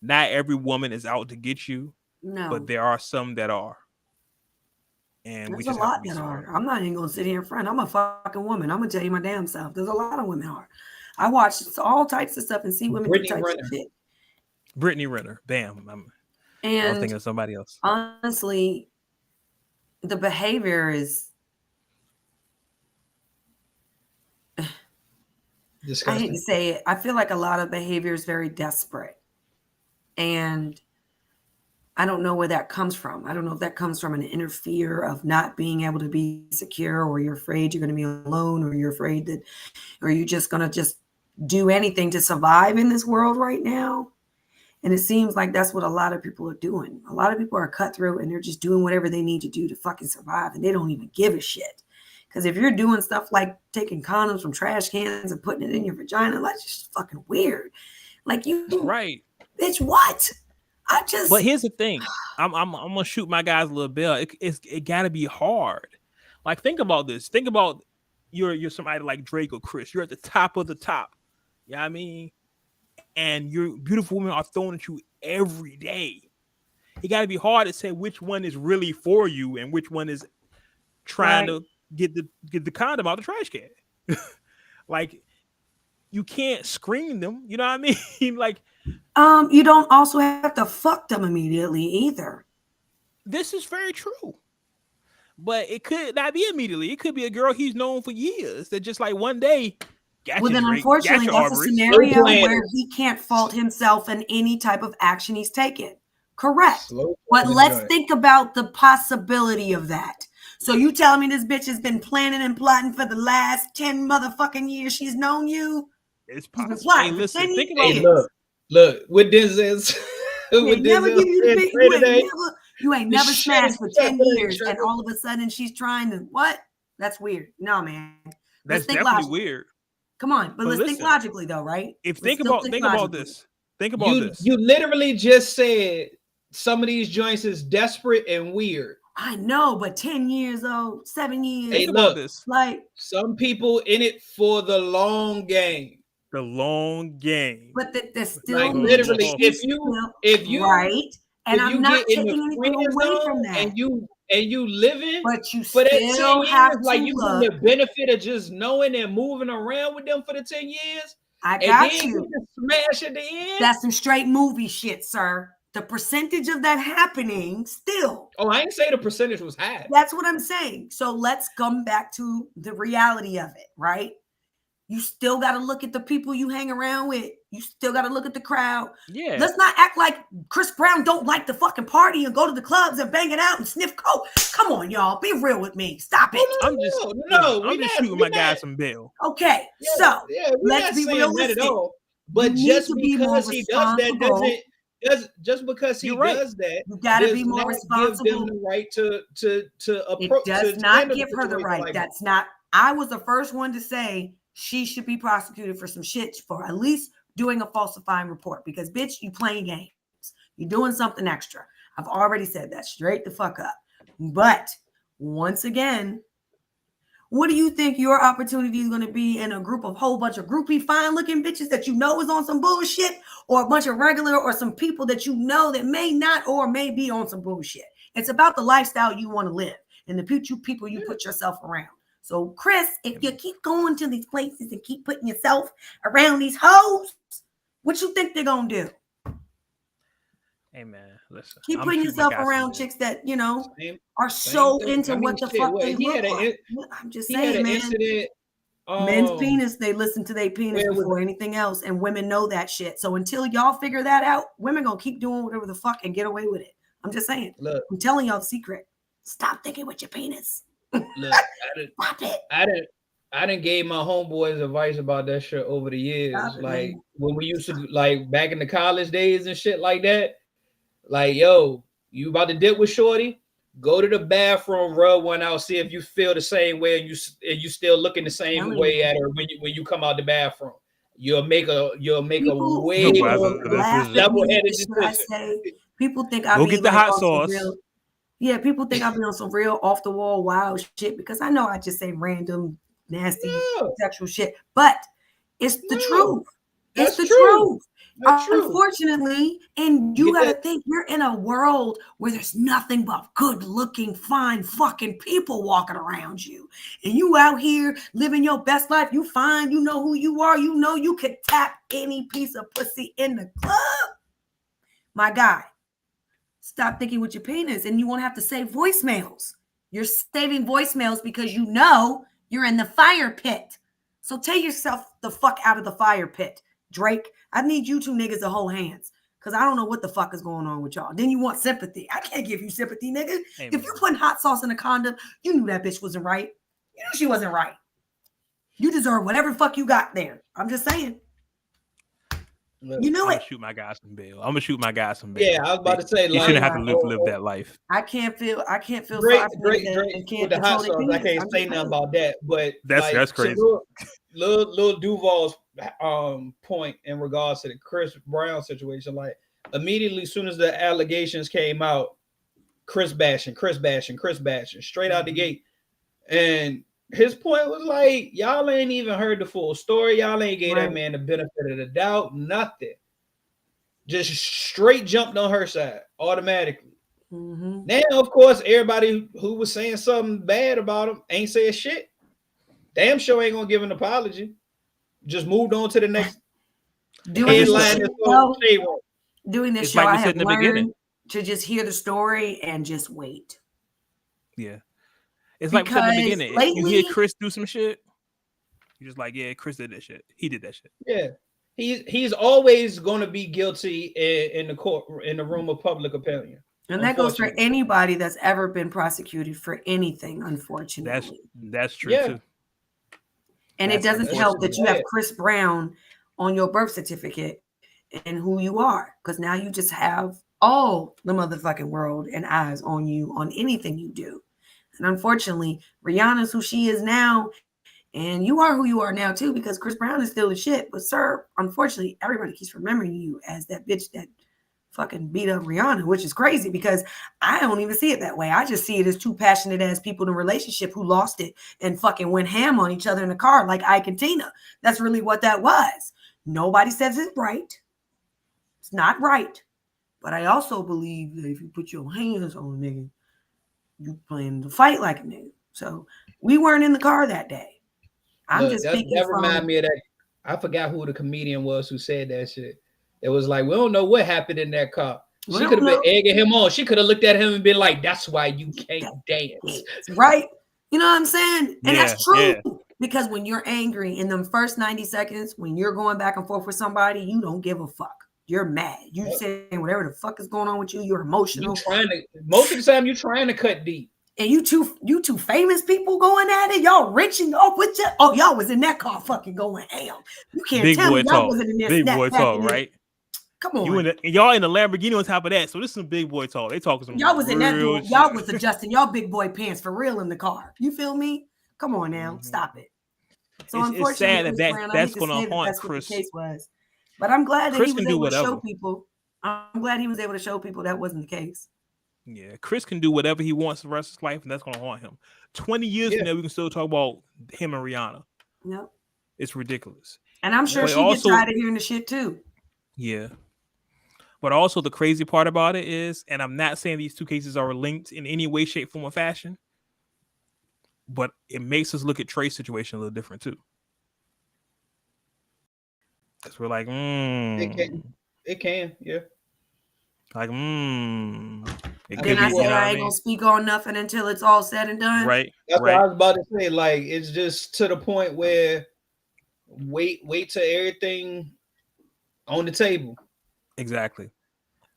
Not every woman is out to get you, but there are some that are. And there's we just a lot that are. I'm not even gonna sit here in front. I'm a fucking woman. I'm gonna tell you my damn self. There's a lot of women are. I watch all types of stuff and see women do types of shit. Brittany Renner, bam. I was thinking of somebody else. Honestly, the behavior is. Disgusting. I hate to say it. I feel like a lot of behavior is very desperate. And I don't know where that comes from. I don't know if that comes from an inner fear of not being able to be secure, or you're afraid you're going to be alone, or you're afraid that, or you're just going to just do anything to survive in this world right now. And it seems like that's what a lot of people are doing. A lot of people are cutthroat and they're just doing whatever they need to do to fucking survive. And they don't even give a shit. Because if you're doing stuff like taking condoms from trash cans and putting it in your vagina, that's just fucking weird. Like you, right? Bitch, what? But here's the thing. I'm gonna shoot my guys a little bit. It gotta be hard. Like, think about this. Think about you're somebody like Drake or Chris. You're at the top of the top. You know what I mean? And your beautiful women are thrown at you every day. It gotta be hard to say which one is really for you and which one is trying to get the condom out of the trash can. Like, you can't screen them. You know what I mean? Like, you don't also have to fuck them immediately either. This is very true. But it could not be immediately. It could be a girl he's known for years that just like one day. Well, then unfortunately, that's a scenario where he can't fault himself in any type of action he's taken. Correct. But let's think about the possibility of that. So you telling me this bitch has been planning and plotting for the last 10 motherfucking years she's known you? It's possible. Hey, listen, think about it. Look, with this is you ain't never smashed for 10 years and all of a sudden she's trying to what? That's weird. No, man. That's definitely weird. Come on, but let's think logically though, right? Think about this. Think about this. You literally just said some of these joints is desperate and weird. I know, but 10 years old, 7 years. Hey, look, like some people in it for the long game. The long game. But they're still like literally if you right. And I'm not taking anything away from that. And you living, but you still have to like you get the benefit of just knowing and moving around with them for the 10 years. I got and you. Smash at the end. That's some straight movie shit, sir. The percentage of that happening still. Oh, I ain't say the percentage was high. That's what I'm saying. So let's come back to the reality of it, right? You still got to look at the people you hang around with. You still got to look at the crowd. Yeah. Let's not act like Chris Brown don't like the fucking party and go to the clubs and bang it out and sniff coke. Come on, y'all. Be real with me. Stop it. I'm just shooting my guy some bail. Okay. So let's be realistic. But just because he does that just because he does that, you gotta be more responsible. Give them the right to approach. It does not give her the right. That's not. I was the first one to say she should be prosecuted for some shit for at least doing a falsifying report because bitch, you playing games. You're doing something extra. I've already said that. Straight the fuck up. But once again, what do you think your opportunity is going to be in a group of whole bunch of groupie fine looking bitches that you know is on some bullshit, or a bunch of regular or some people that you know that may not or may be on some bullshit? It's about the lifestyle you want to live and the people you put yourself around. So Chris, if you keep going to these places and keep putting yourself around these hoes, what you think they're going to do? Hey man, listen. Keep putting yourself around chicks that, you know, are so into what the fuck they look like. I'm just saying, man. Incident, men's penis, they listen to their penis before anything else, and women know that shit. So until y'all figure that out, women gonna keep doing whatever the fuck and get away with it. I'm just saying. Look, I'm telling y'all the secret. Stop thinking with your penis. Look, I done gave my homeboys advice about that shit over the years. Like when we used to, like back in the college days and shit like that. Like, yo, you about to dip with shorty? Go to the bathroom, rub one out, see if you feel the same way, and you still looking the same way at her when you come out the bathroom. You'll make a way more level-headed decision. People think I go get the hot sauce. Yeah, people think I've been on some real off the wall wild shit because I know I just say random nasty sexual shit, but it's the truth. It's the truth. Unfortunately, and you gotta think you're in a world where there's nothing but good-looking, fine fucking people walking around you, and you out here living your best life. You fine, you know who you are, you know you could tap any piece of pussy in the club. My guy, stop thinking with your penis, and you won't have to save voicemails. You're saving voicemails because you know you're in the fire pit. So take yourself the fuck out of the fire pit. Drake, I need you two niggas to hold hands because I don't know what the fuck is going on with y'all. Then you want sympathy. I can't give you sympathy, nigga. Hey, if you're putting hot sauce in a condom, you knew that bitch wasn't right. You knew she wasn't right. You deserve whatever fuck you got there. I'm just saying. Look, you know I'm it. Gonna shoot my guy some bail. I'm gonna shoot my guy some bail. Yeah, I was about to say you shouldn't have to live that life. I can't feel Drake with the hot sauce. I can't say nothing about that, but that's crazy. Lil Duval's point in regards to the Chris Brown situation, like immediately as soon as the allegations came out, Chris bashing straight out the gate. And his point was like, y'all ain't even heard the full story. Y'all ain't gave that man the benefit of the doubt, nothing. Just straight jumped on her side automatically. Mm-hmm. Now, of course, everybody who was saying something bad about him ain't saying shit. Damn sure ain't gonna give an apology. Just moved on to the next headline. Doing this show, I have learned to just hear the story and just wait. Yeah. It's like we said in the beginning. Lately, you hear Chris do some shit, you're just like, yeah, Chris did that shit. He did that shit. Yeah. He's always gonna be guilty in the court, in the room of public opinion. And that goes for anybody that's ever been prosecuted for anything, unfortunately. That's true too. And it doesn't help that you have Chris Brown on your birth certificate and who you are, because now you just have all the motherfucking world and eyes on you on anything you do. And unfortunately, Rihanna's who she is now, and you are who you are now too, because Chris Brown is still the shit. But sir, unfortunately, everybody keeps remembering you as that bitch that fucking beat up Rihanna, which is crazy because I don't even see it that way. I just see it as two passionate ass people in a relationship who lost it and fucking went ham on each other in the car like Ike and Tina. That's really what that was. Nobody says it's right. It's not right. But I also believe that if you put your hands on a nigga, you playing the fight like a nigga. So we weren't in the car that day. I'm just speaking that remind me of that. I forgot who the comedian was who said that shit. It was like, we don't know what happened in that car. She could have been egging him on. She could have looked at him and been like, that's why you can't dance. Right? You know what I'm saying? And that's true. Yeah. Because when you're angry in them first 90 seconds, when you're going back and forth with somebody, you don't give a fuck. You're mad. You saying whatever the fuck is going on with you. You're emotional. Most of the time, you're trying to cut deep. And you two famous people going at it. Y'all rich and y'all was in that car fucking going ham. You can't big tell boy me y'all talk. wasn't in there. Big boy talk, right? Come on. Y'all in the Lamborghini on top of that. So this is some big boy talk. They talking some. Y'all was in that. Y'all was adjusting y'all big boy pants for real in the car. You feel me? Come on now, stop it. So it's sad that's going to haunt Chris. The case was, but I'm glad that Chris he was can do able to show whatever. people. I'm glad he was able to show people that wasn't the case. Yeah, Chris can do whatever he wants the rest of his life, and that's going to haunt him. 20 years from now, we can still talk about him and Rihanna. Yep. It's ridiculous. And I'm sure she gets tired of hearing the shit too. Yeah. But also the crazy part about it is, and I'm not saying these two cases are linked in any way, shape, form, or fashion, but it makes us look at Trey's situation a little different too. Because we're like, It can, yeah. Like, It then I said I ain't gonna speak on nothing until it's all said and done. Right. That's what I was about to say. Like, it's just to the point where wait till everything on the table. Exactly.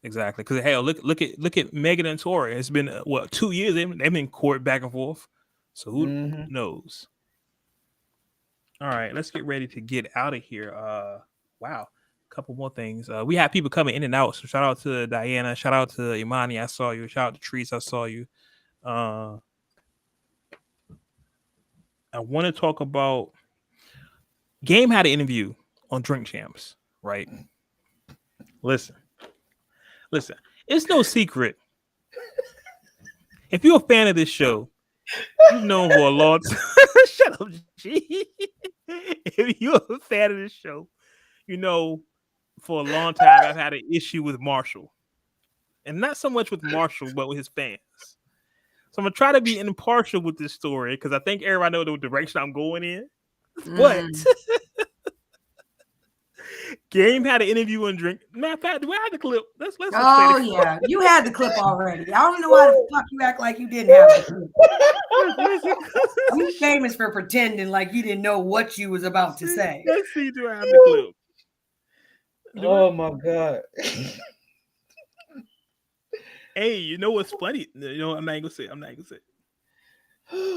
Because hell, look at Megan and Tory. It's been 2 years. They've been in court back and forth. So who knows? All right, let's get ready to get out of here. Wow. Couple more things. We have people coming in and out. So shout out to Diana. Shout out to Imani. I saw you. Shout out to Trees. I saw you. I want to talk about Game had an interview on Drink Champs, right? Listen. It's no secret. If you're a fan of this show, you've known for a long time. Shut up, G. If you're a fan of this show, you know for a long time I've had an issue with Marshall. And not so much with Marshall, but with his fans. So I'm going to try to be impartial with this story because I think everybody knows the direction I'm going in. But Game had an interview and Drink. Matter of fact, do I have the clip? Let's yeah. You had the clip already. I don't know why the fuck you act like you didn't have the clip. You famous for pretending like you didn't know what you was about to say. Let's see, do I have the clip? Oh my God. Hey, you know what's funny? You know, I'm not gonna say.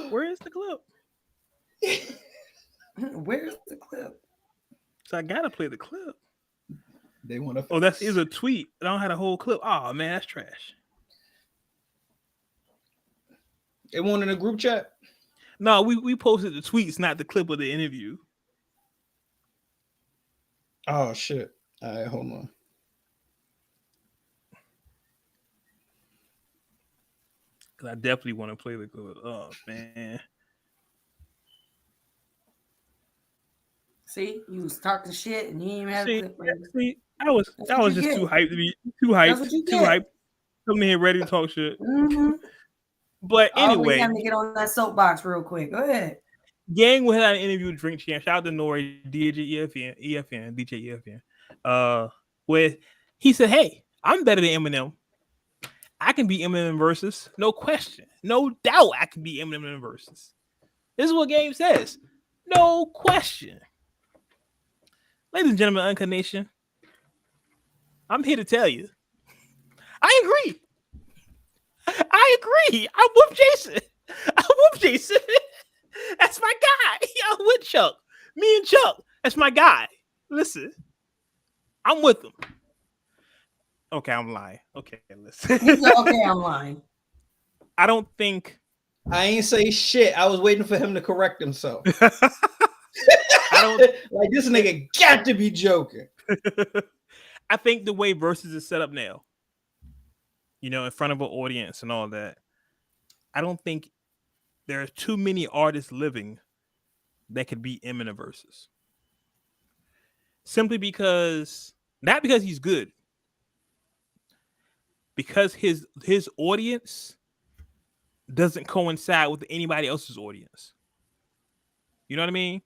Where is the clip? Where's the clip? So I gotta play the clip. They want to. Oh, that is a tweet. I don't have a whole clip. Oh man, that's trash. They want in a group chat. No, we posted the tweets, not the clip of the interview. Oh shit! All right, hold on. I definitely want to play the clip. Oh man. See, you was talking shit and you didn't even have a clip ready. See, I was just too hyped to be too hyped. Coming here ready to talk shit. But anyway, time to get on that soapbox real quick. Go ahead. Gang will have an interview with Drink Champ. Shout out to Nori, DJ EFN. Where he said, "Hey, I'm better than Eminem. I can beat Eminem in verses, no question, no doubt. I can beat Eminem in verses." This is what Game says, no question. Ladies and gentlemen, Uncut Nation, I'm here to tell you, I agree. I'm with Jason. That's my guy. I'm with Chuck. Me and Chuck. That's my guy. Listen, I'm with him. Okay, I'm lying. Okay, listen. Okay, I'm lying. I don't think. I ain't say shit. I was waiting for him to correct himself. I don't like this nigga got to be joking. I think the way Versus is set up now, you know, in front of an audience and all that, I don't think there are too many artists living that could beat Eminem Versus. Simply because, not because he's good, because his audience doesn't coincide with anybody else's audience. You know what I mean?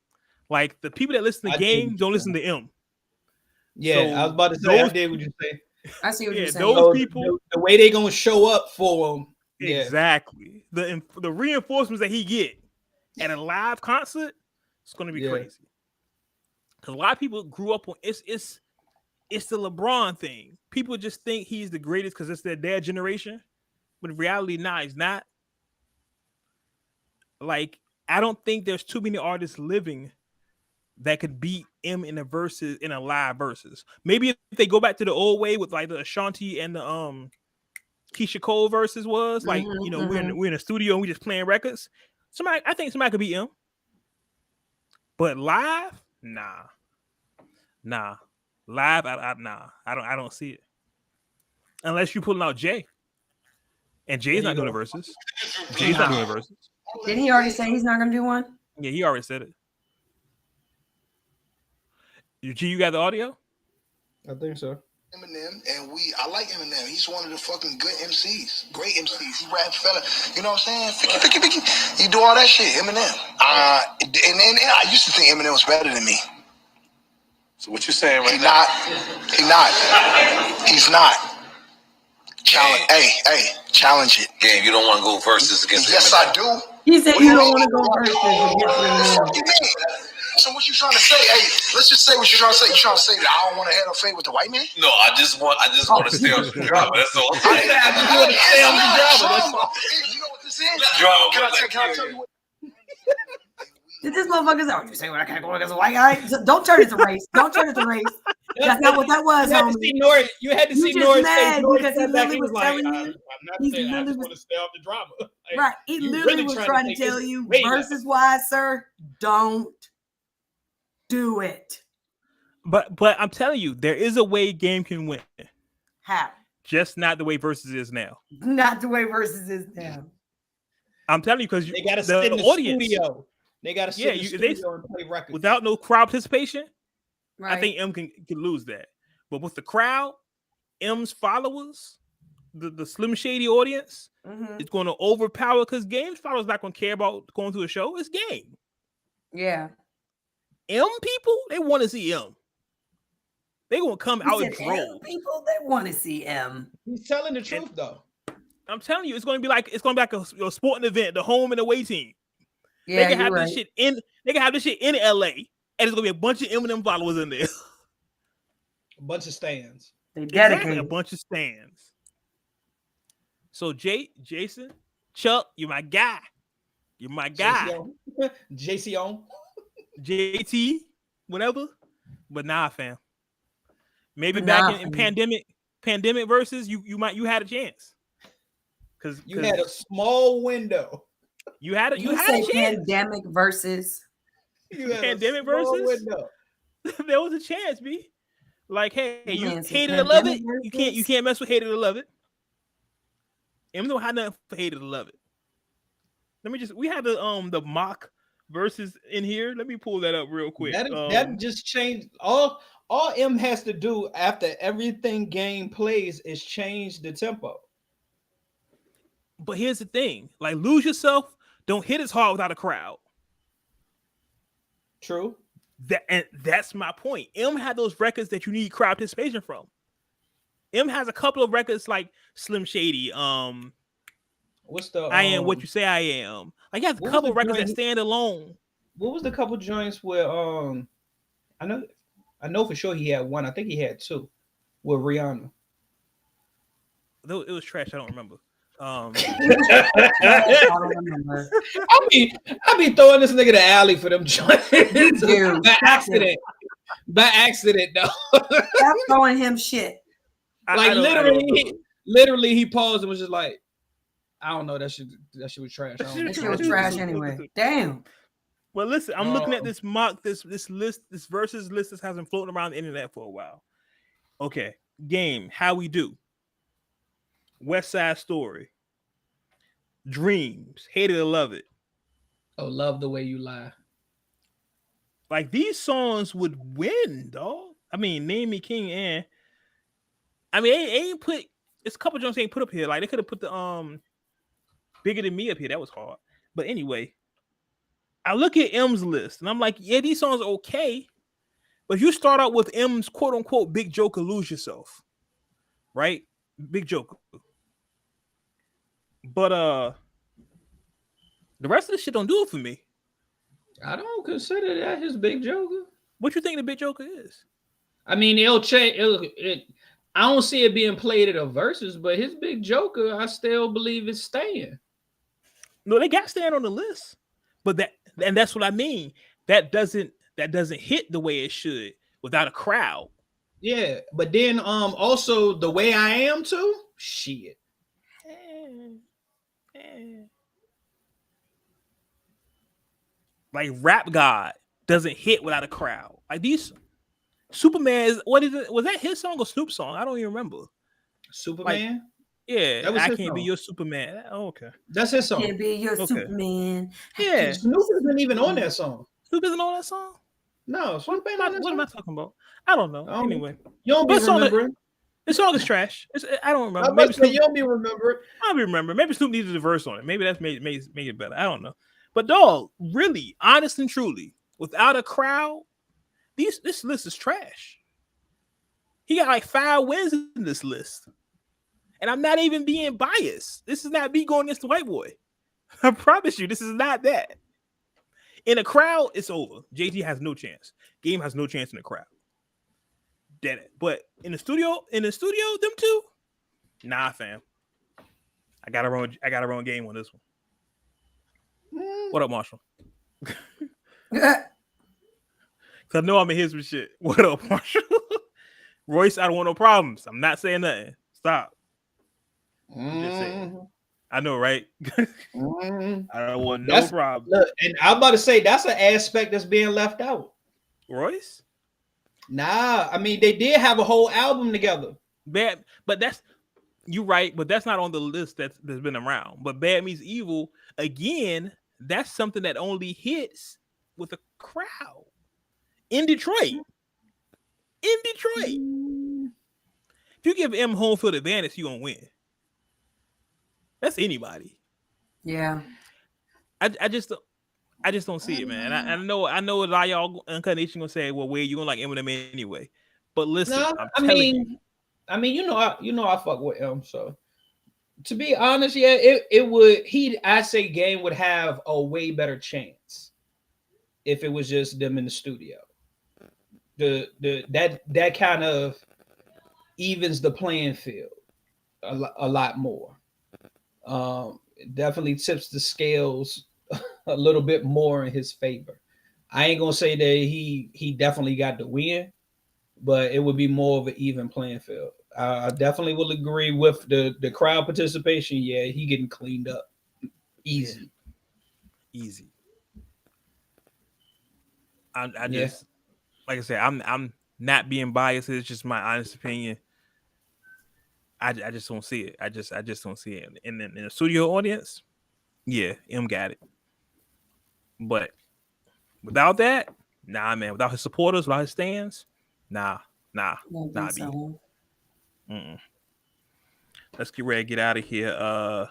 Like the people that listen to Game don't listen to M. Yeah, so I was about to say. I did what you say. I see what you're saying. Those people, the way they gonna show up for them. Exactly. The reinforcements that he get at a live concert, It's going to be crazy. Because a lot of people grew up on it's the LeBron thing. People just think he's the greatest because it's their dad generation, but in reality, nah, he's not. Like, I don't think there's too many artists living that could beat M in a live versus. Maybe if they go back to the old way with like the Ashanti and the Keisha Cole versus was like, we're in a studio and we just playing records. I think somebody could beat M. But live, nah. Live, nah. I don't see it. Unless you pulling out Jay. And Jay's not doing the verses. Jay's not doing the verses. Didn't he already say he's not gonna do one? Yeah, he already said it. You got the audio? I think so. Eminem, and I like Eminem. He's one of the fucking good MCs, great MCs. He rap fella, you know what I'm saying? Ficky. You do all that shit, Eminem. And I used to think Eminem was better than me. So what you saying right now? He's not. Challenge, hey, challenge it. Game, you don't want to go versus against Yes, Eminem. I do. He said you don't want to go versus against Eminem. What do you mean? So what you trying to say? Hey, let's just say what you're trying to say. You trying to say that I don't want to head or fade with the white man? No, I just want to stay on the drama. That's all. You know what this is? Drama. Can I tell you what? Did this motherfucker say, "Oh, you say when I can't go against a white guy?" Don't turn it to race. Don't turn it to race. That's not what that was, homie. You had to see just Norris mad face. because he literally was telling you. I'm not saying I just want to stay off the drama. Like, Right. He literally was trying to tell you, versus wise, sir, don't do it. But I'm telling you, there is a way Game can win. How? Just not the way versus is now. Not the way versus is now. I'm telling you because they got to sit in the studio. They got to sit in the studio and play records without no crowd participation. Right. I think M can lose that. But with the crowd, M's followers, the Slim Shady audience, it's going to overpower because Game's followers not going to care about going to a show. It's Game. Yeah. M people, they want to see M. They gonna come out in droves. People, they want to see M. He's telling the truth, though. I'm telling you, it's gonna be like a sporting event, the home and away team. Yeah, they can have this shit in. They can have this shit in LA, and there's gonna be a bunch of Eminem followers in there. A bunch of stands. They dedicated a bunch of stands. So Jason, Chuck, you're my guy. You're my guy. JC JT, whatever. But nah, fam. Maybe back in pandemic versus you had a chance. Cause you had a small window. You had a chance. Pandemic versus. Pandemic versus. There was a chance, B. Like, hey, you hate it or love it. You can't mess with hate it or love it. Eminem had nothing for hate it or love it. We had the mock versus in here. Let me pull that up real quick. That just changed. All M has to do after everything Game plays is change the tempo. But here's the thing: like, Lose Yourself don't hit as hard without a crowd. True. That's my point. M had those records that you need crowd participation from. M has a couple of records like Slim Shady. What's the I Am What You Say I Am. Like, you have a couple of records that stand alone. What was the couple joints where I know for sure he had one. I think he had two with Rihanna. It was trash. I don't remember. I be throwing this nigga the alley for them joints by accident. By accident, though. Stop throwing him shit. Literally, he paused and was just like, I don't know. That shit was trash. That shit was trash anyway. Damn. Well, listen, I'm looking at this mock, this list, this versus list that has been floating around the internet for a while. Okay, Game, How We Do, West Side Story, Dreams, Hate It or Love It. Oh, Love the Way You Lie. Like, these songs would win, dog. I mean, Name Me King and they ain't put. It's a couple joints they ain't put up here. Like, they could have put the Bigger Than Me up here. That was hard. But anyway, I look at M's list and I'm like, yeah, these songs are okay. But if you start out with M's quote unquote Big Joker, Lose Yourself, right? Big Joker. But the rest of this shit don't do it for me. I don't consider that his Big Joker. What you think the Big Joker is? I mean, it'll change. I don't see it being played at a versus, but his Big Joker, I still believe is staying. No, they got stand on the list, but that's what I mean. That doesn't hit the way it should without a crowd. Yeah, but then also the way I am too. Shit. Like Rap God doesn't hit without a crowd. Like these Superman's, what is it? Was that his song or Snoop's song? I don't even remember. Superman? Like, yeah, that was I his can't song. be your Superman. Oh, okay. That's his song. Can't be your Superman. Yeah. Snoop isn't even on that song. Snoop isn't on that song? No, Snoop ain't on that What song. am I talking about? I don't know. Anyway. You don't be remembering. The song is trash. I don't remember. Maybe Snoop, you don't be remembering. I don't remember. Maybe Snoop needed a verse on it. Maybe that's made it better. I don't know. But dog, really, honest and truly, without a crowd, this list is trash. He got like 5 wins in this list. And I'm not even being biased. This is not me going against the white boy. I promise you, this is not that. In a crowd, it's over. JT has no chance. Game has no chance in the crowd. Dead it. But in the studio, them two, nah, fam. I got a wrong game on this one. What up, Marshall? Cause I know I'm in his with shit. What up, Marshall? Royce, I don't want no problems. I'm not saying nothing. Stop. I'm just saying. I know, right? I don't want no problem. Look, and I'm about to say that's an aspect that's being left out. Royce? Nah, I mean they did have a whole album together. But that's you're right, but that's not on the list that's been around. But Bad Meets Evil, again, that's something that only hits with a crowd in Detroit. If you give M home field advantage, you're gonna win. That's anybody. Yeah. I just don't see it, man. I know a lot of y'all Uncut Nation gonna say, well, where you gonna like Eminem anyway? But listen, No, I mean, you know, I fuck with him. So to be honest, yeah, it would. I say Game would have a way better chance if it was just them in the studio. That kind of evens the playing field a lot more. Definitely tips the scales a little bit more in his favor. I ain't gonna say that he definitely got the win, but it would be more of an even playing field. I definitely will agree with the crowd participation. Yeah, he getting cleaned up easy. I just like I said, I'm not being biased. It's just my honest opinion. I just don't see it. I just don't see it. In the studio audience, yeah, M got it. But without that, nah, man. Without his supporters, without his stands, nah. Let's get ready to get out of here.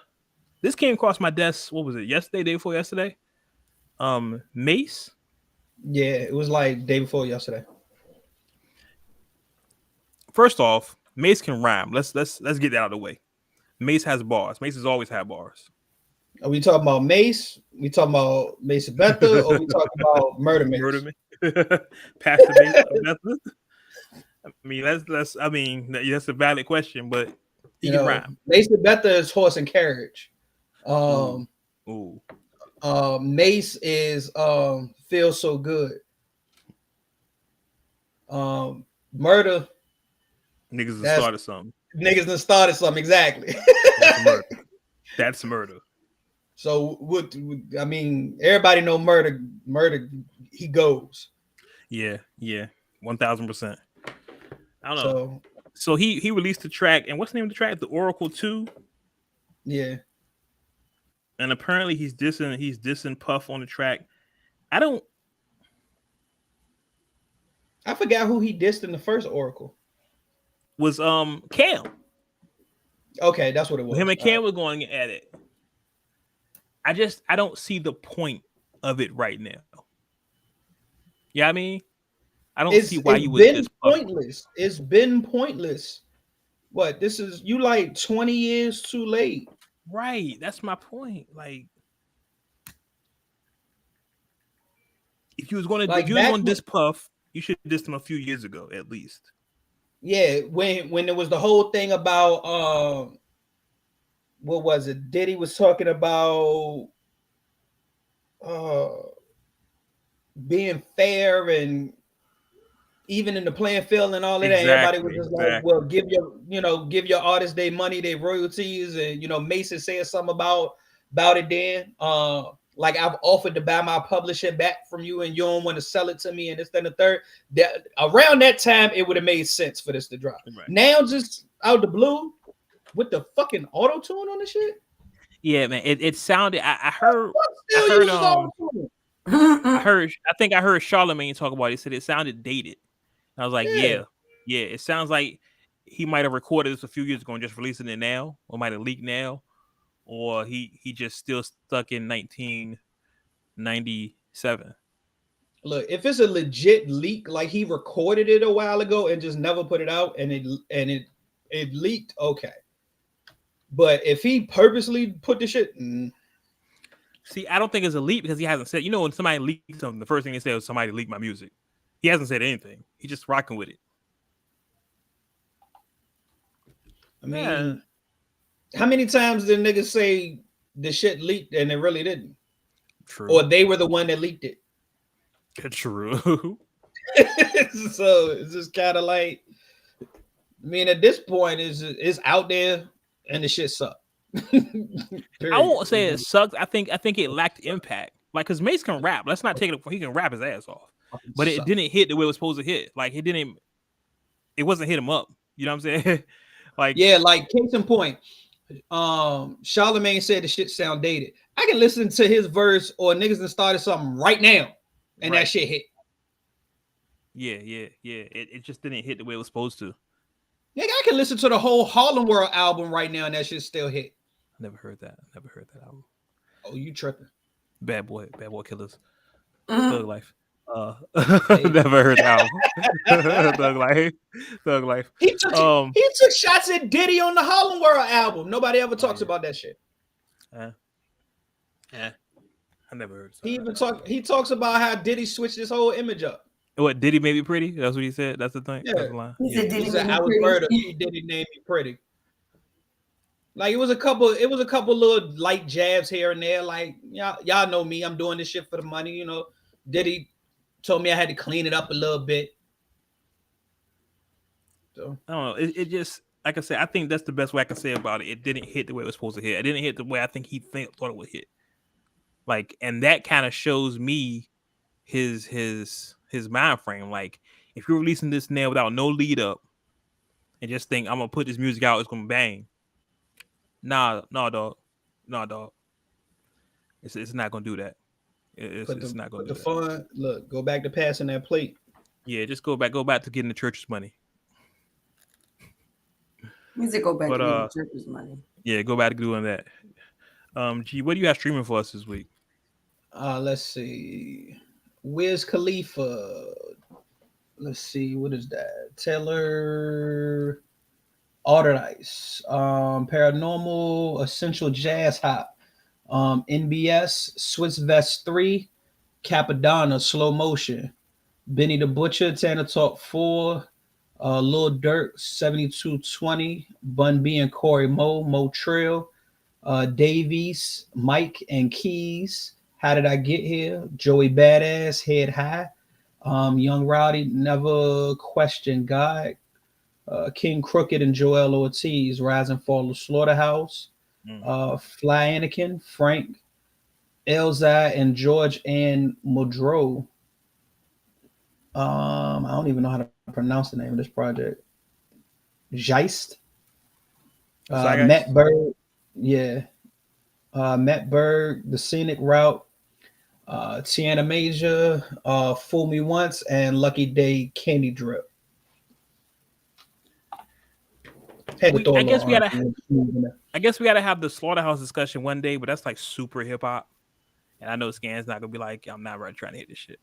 This came across my desk. What was it? Day before yesterday. Mace. Yeah, it was like day before yesterday. First off, Mace can rhyme. Let's get that out of the way. Mace has bars. Mace has always had bars. Are we talking about Mace? We talking about Mace Betha, or we talking about Murder Mace? Murder Mace. Pastor Mace Betha. I mean, that's a valid question, but he can rhyme. Mace Betha is horse and carriage. Mace is Feels So Good. Murder. Niggas done started something. Niggas done started something, exactly. That's murder. So what? I mean, everybody know murder. Murder, he goes. Yeah, 1000%. I don't know. So he released the track, and what's the name of the track? The Oracle 2. Yeah. And apparently he's dissing Puff on the track. I forgot who he dissed in the first Oracle. Was Cam. Okay, that's what it was. Him and Cam were going at it. I don't see the point of it right now. Yeah, I mean, I don't see why you would. It's been pointless. It's been pointless. What? This is you like 20 years too late. Right. That's my point. Like, if you was going Like, to diss Puff, you should diss him a few years ago at least. Yeah, when there was the whole thing about what was it? Diddy was talking about being fair and even in the playing field and all of that. Everybody was just like, well, give your artists their money, their royalties, and Mason said something about it then. Like, I've offered to buy my publishing back from you, and you don't want to sell it to me, and this, then the third. That around that time, it would have made sense for this to drop. Right. Now, just out the blue, with the fucking auto tune on the shit. Yeah, man. It sounded. I heard. I think I heard Charlamagne talk about it. He said it sounded dated. I was like, yeah. It sounds like he might have recorded this a few years ago and just releasing it now, or might have leaked now, or he just still stuck in 1997. Look, if it's a legit leak, like he recorded it a while ago and just never put it out, and it leaked, okay. But if he purposely put the shit, see, I don't think it's a leak because he hasn't said. When somebody leaks something, the first thing they say is somebody leaked my music. He hasn't said anything. He's just rocking with it. I mean, how many times did niggas say the shit leaked and it really didn't? True. Or they were the one that leaked it. True. So it's just kind of like, I mean, at this point, it's out there and the shit sucked. I won't say it sucked. I think it lacked impact. Like, because Mace can rap. Let's not take it. He can rap his ass off. But it didn't hit the way it was supposed to hit. Like, it wasn't hit him up. You know what I'm saying? Like, yeah, like case in point, Charlamagne said the shit sound dated. I can listen to his verse or niggas that started something right now and that shit hit. Yeah. It just didn't hit the way it was supposed to. Nigga, I can listen to the whole Harlem World album right now and that shit still hit. Never heard that album. Oh, you tripping. Bad Boy Killers. Thug Life. Never heard that album. Thug Life. He took shots at Diddy on the Harlem World album. Nobody ever talks about that shit. I never heard. He talks about how Diddy switched his whole image up. What, Diddy made me pretty? That's what he said. That's the thing. Yeah. That's the line. He said, I was murdered. Diddy named me pretty. Like, it was a couple little light jabs here and there. Like, y'all know me. I'm doing this shit for the money. Diddy told me I had to clean it up a little bit. So I don't know. It just, like I said, I think that's the best way I can say about it. It didn't hit the way it was supposed to hit. It didn't hit the way I think he thought it would hit. Like, and that kind of shows me his mind frame. Like, if you're releasing this now without no lead up and just think I'm gonna put this music out, it's gonna bang. Nah, dog. It's not gonna do that. It's not gonna do that. Fun. Look, go back to passing that plate. Yeah, just go back to getting the church's money. Music go back to getting the church's money. Yeah, go back to doing that. G, what do you have streaming for us this week? Let's see. Wiz Khalifa. Let's see, what is that? Taylor Alderdice. Paranormal Essential Jazz Hop. NBS Swiss Vest 3. Capadonna Slow Motion. Benny the Butcher Tanner Talk 4. Lil Durk 7220. Bun B and Corey Mo Trill. Davies, Mike and Keys. How Did I Get Here? Joey Badass, Head High. Young Rowdy, Never Question God. King Crooked and Joel Ortiz, Rise and Fall of Slaughterhouse. Fly Anakin, Frank, Elzai, and George and Mudrow. I don't even know how to pronounce the name of this project. Geist. Matt Berg. Yeah. Matt Berg, The Scenic Route. Tiana Major, Fool Me Once, and Lucky Day Candy Drip. I guess we gotta have the Slaughterhouse discussion one day, but that's like super hip hop. And I know Scan's not gonna be like, I'm not really trying to hit this shit.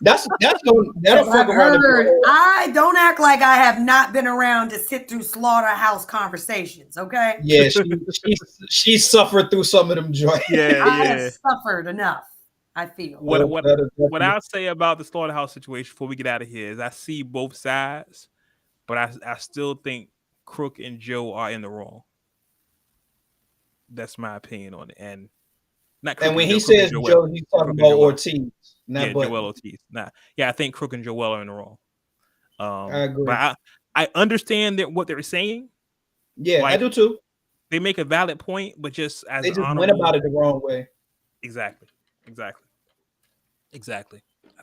That'll fuck around. I don't act like I have not been around to sit through Slaughterhouse conversations, okay? Yeah, she suffered through some of them joints. I have suffered enough. I feel. What I'll say about the slaughterhouse situation before we get out of here is I see both sides, but I still think Crook and Joe are in the wrong. That's my opinion on it. And not Crook and when Joe, he Crook says Joe, he's talking about Ortiz. Yeah, Joel Ortiz. I think Crook and Joel are in the wrong. I agree. But I understand what they're saying. Yeah, I do too. They make a valid point, but just as they just went about it the wrong way. Exactly. I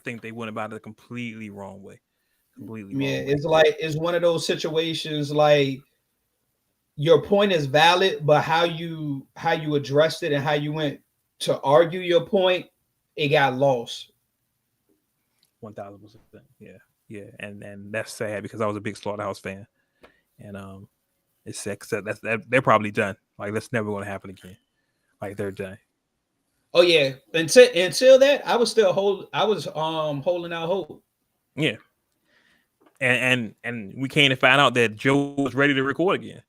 think they went about it the completely wrong way. It's one of those situations like your point is valid, but how you addressed it and how you went to argue your point, it got lost. 1000%. Yeah, and that's sad because I was a big Slaughterhouse fan, and it's sad because they're probably done. Like that's never going to happen again. Like they're done. Oh yeah, until that, I was still holding out hope. Yeah, and we came to find out that Joe was ready to record again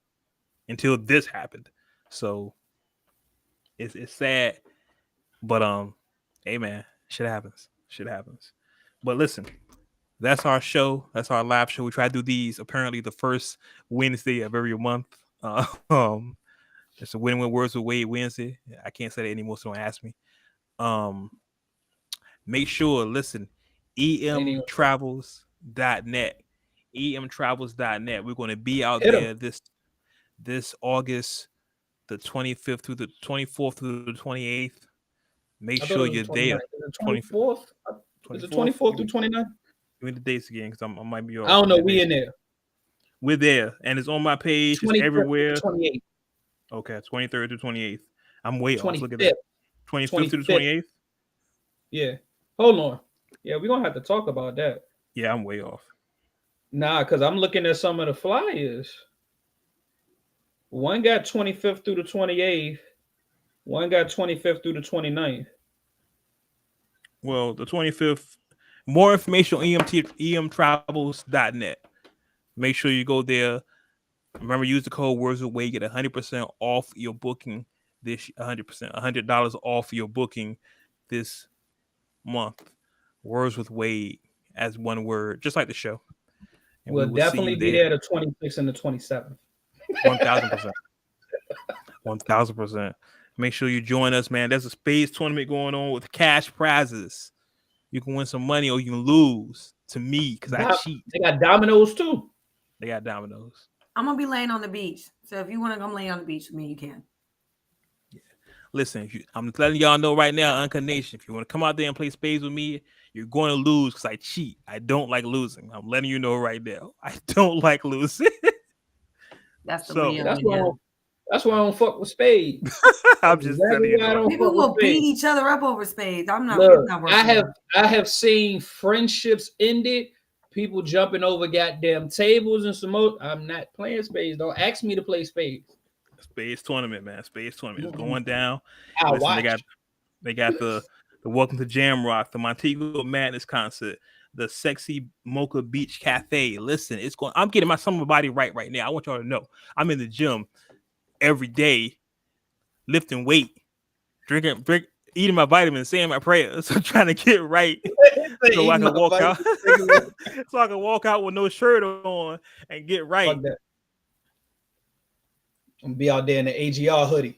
until this happened. So it's sad, but hey man, shit happens. But listen, that's our show. That's our live show. We try to do these apparently the first Wednesday of every month. It's a Win Words with Wade Wednesday. I can't say that anymore, so don't ask me. Make sure, listen, emtravels.net. emtravels.net. We're going to be out there this August, the 25th through the 24th through the 28th. Make sure you're there. 24th? Is it 24th through 29th? Give me the dates again because I might be off. I don't know. We in there. We're there, and it's on my page. It's everywhere. 28th. Okay, 23rd to 28th. I'm way off. Look at 25th. that. 25th to the 28th? Yeah. Hold on. Yeah, we're going to have to talk about that. Yeah, I'm way off. Nah, because I'm looking at some of the flyers. One got 25th through the 28th. One got 25th through the 29th. Well, the 25th. More information on emtravels.net. Make sure you go there. Remember, use the code WordsWithWade. Get 100% off your booking. $100 off your booking this month. Words with Wade as one word, just like the show. And we'll definitely be there the 26th and the 27th. 1000%. 1000%. Make sure you join us, man. There's a spades tournament going on with cash prizes. You can win some money or you can lose to me because I cheat. They got dominoes too. They got dominoes. I'm gonna be laying on the beach. So if you want to come lay on the beach with me, you can. Yeah. Listen, I'm letting y'all know right now, Uncut Nation, if you want to come out there and play spades with me, you're going to lose because I cheat. I don't like losing. I'm letting you know right now. I don't like losing. That's the That's why I don't fuck with spades. I'm just telling you. People will beat each other up over spades. I'm not. Look, not I have seen friendships ended. People jumping over goddamn tables and some more. I'm not playing spades. Don't ask me to play spades. Spades tournament, man. Spades tournament is going down. Listen, they got the Welcome to Jamrock, the Montego Madness concert, the Sexy Mocha Beach Cafe. Listen, it's going. I'm getting my summer body right now. I want y'all to know I'm in the gym every day, lifting weight, drinking, eating my vitamins, saying my prayers. I'm trying to get right so I can walk out. So I can walk out with no shirt on and get right. I'm gonna be out there in the AGR hoodie.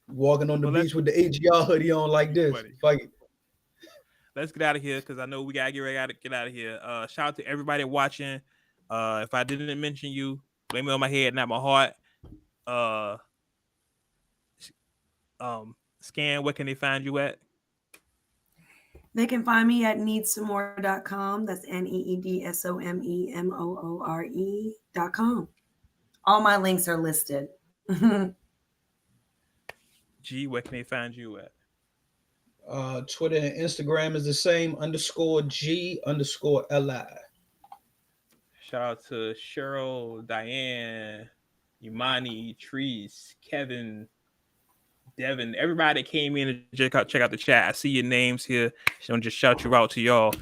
Walking on the beach with the AGR hoodie on like this. Fuck it. Let's get out of here because I know we gotta get out of here. Shout out to everybody watching. If I didn't mention you, blame it on my head, not my heart. Scan, where can they find you at? They can find me at needsomemore.com. That's needsomemore.com. All my links are listed. G, where can they find you at? Twitter and Instagram is the same _G_LI. Shout out to Cheryl, Diane, Imani, Trees, Kevin, Devin, everybody that came in and check out the chat. I see your names here. So I'm just shout you out to y'all.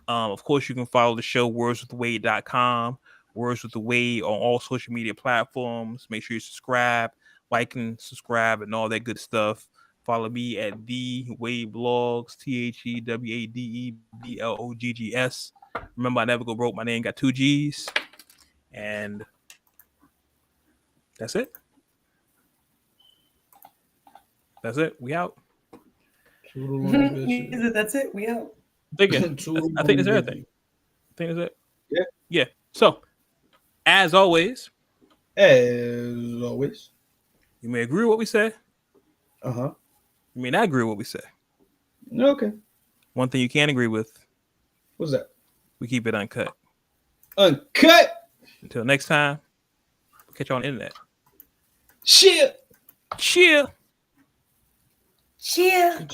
Of course, you can follow the show wordswithwade.com, Words with the Wade on all social media platforms. Make sure you subscribe, like and subscribe, and all that good stuff. Follow me at the Wade Blogs, TheWadeBloggs. Remember, I never go broke. My name got 2 G's. And that's it. That's it. We out. That's it. We out. I think that's everything. I think that's it. Yeah. Yeah. So, as always, you may agree with what we say. You may not agree with what we say. Okay. One thing you can't agree with. What's that? We keep it uncut. Uncut. Until next time, we'll catch you on the internet. Cheer. Cheer. Cheer.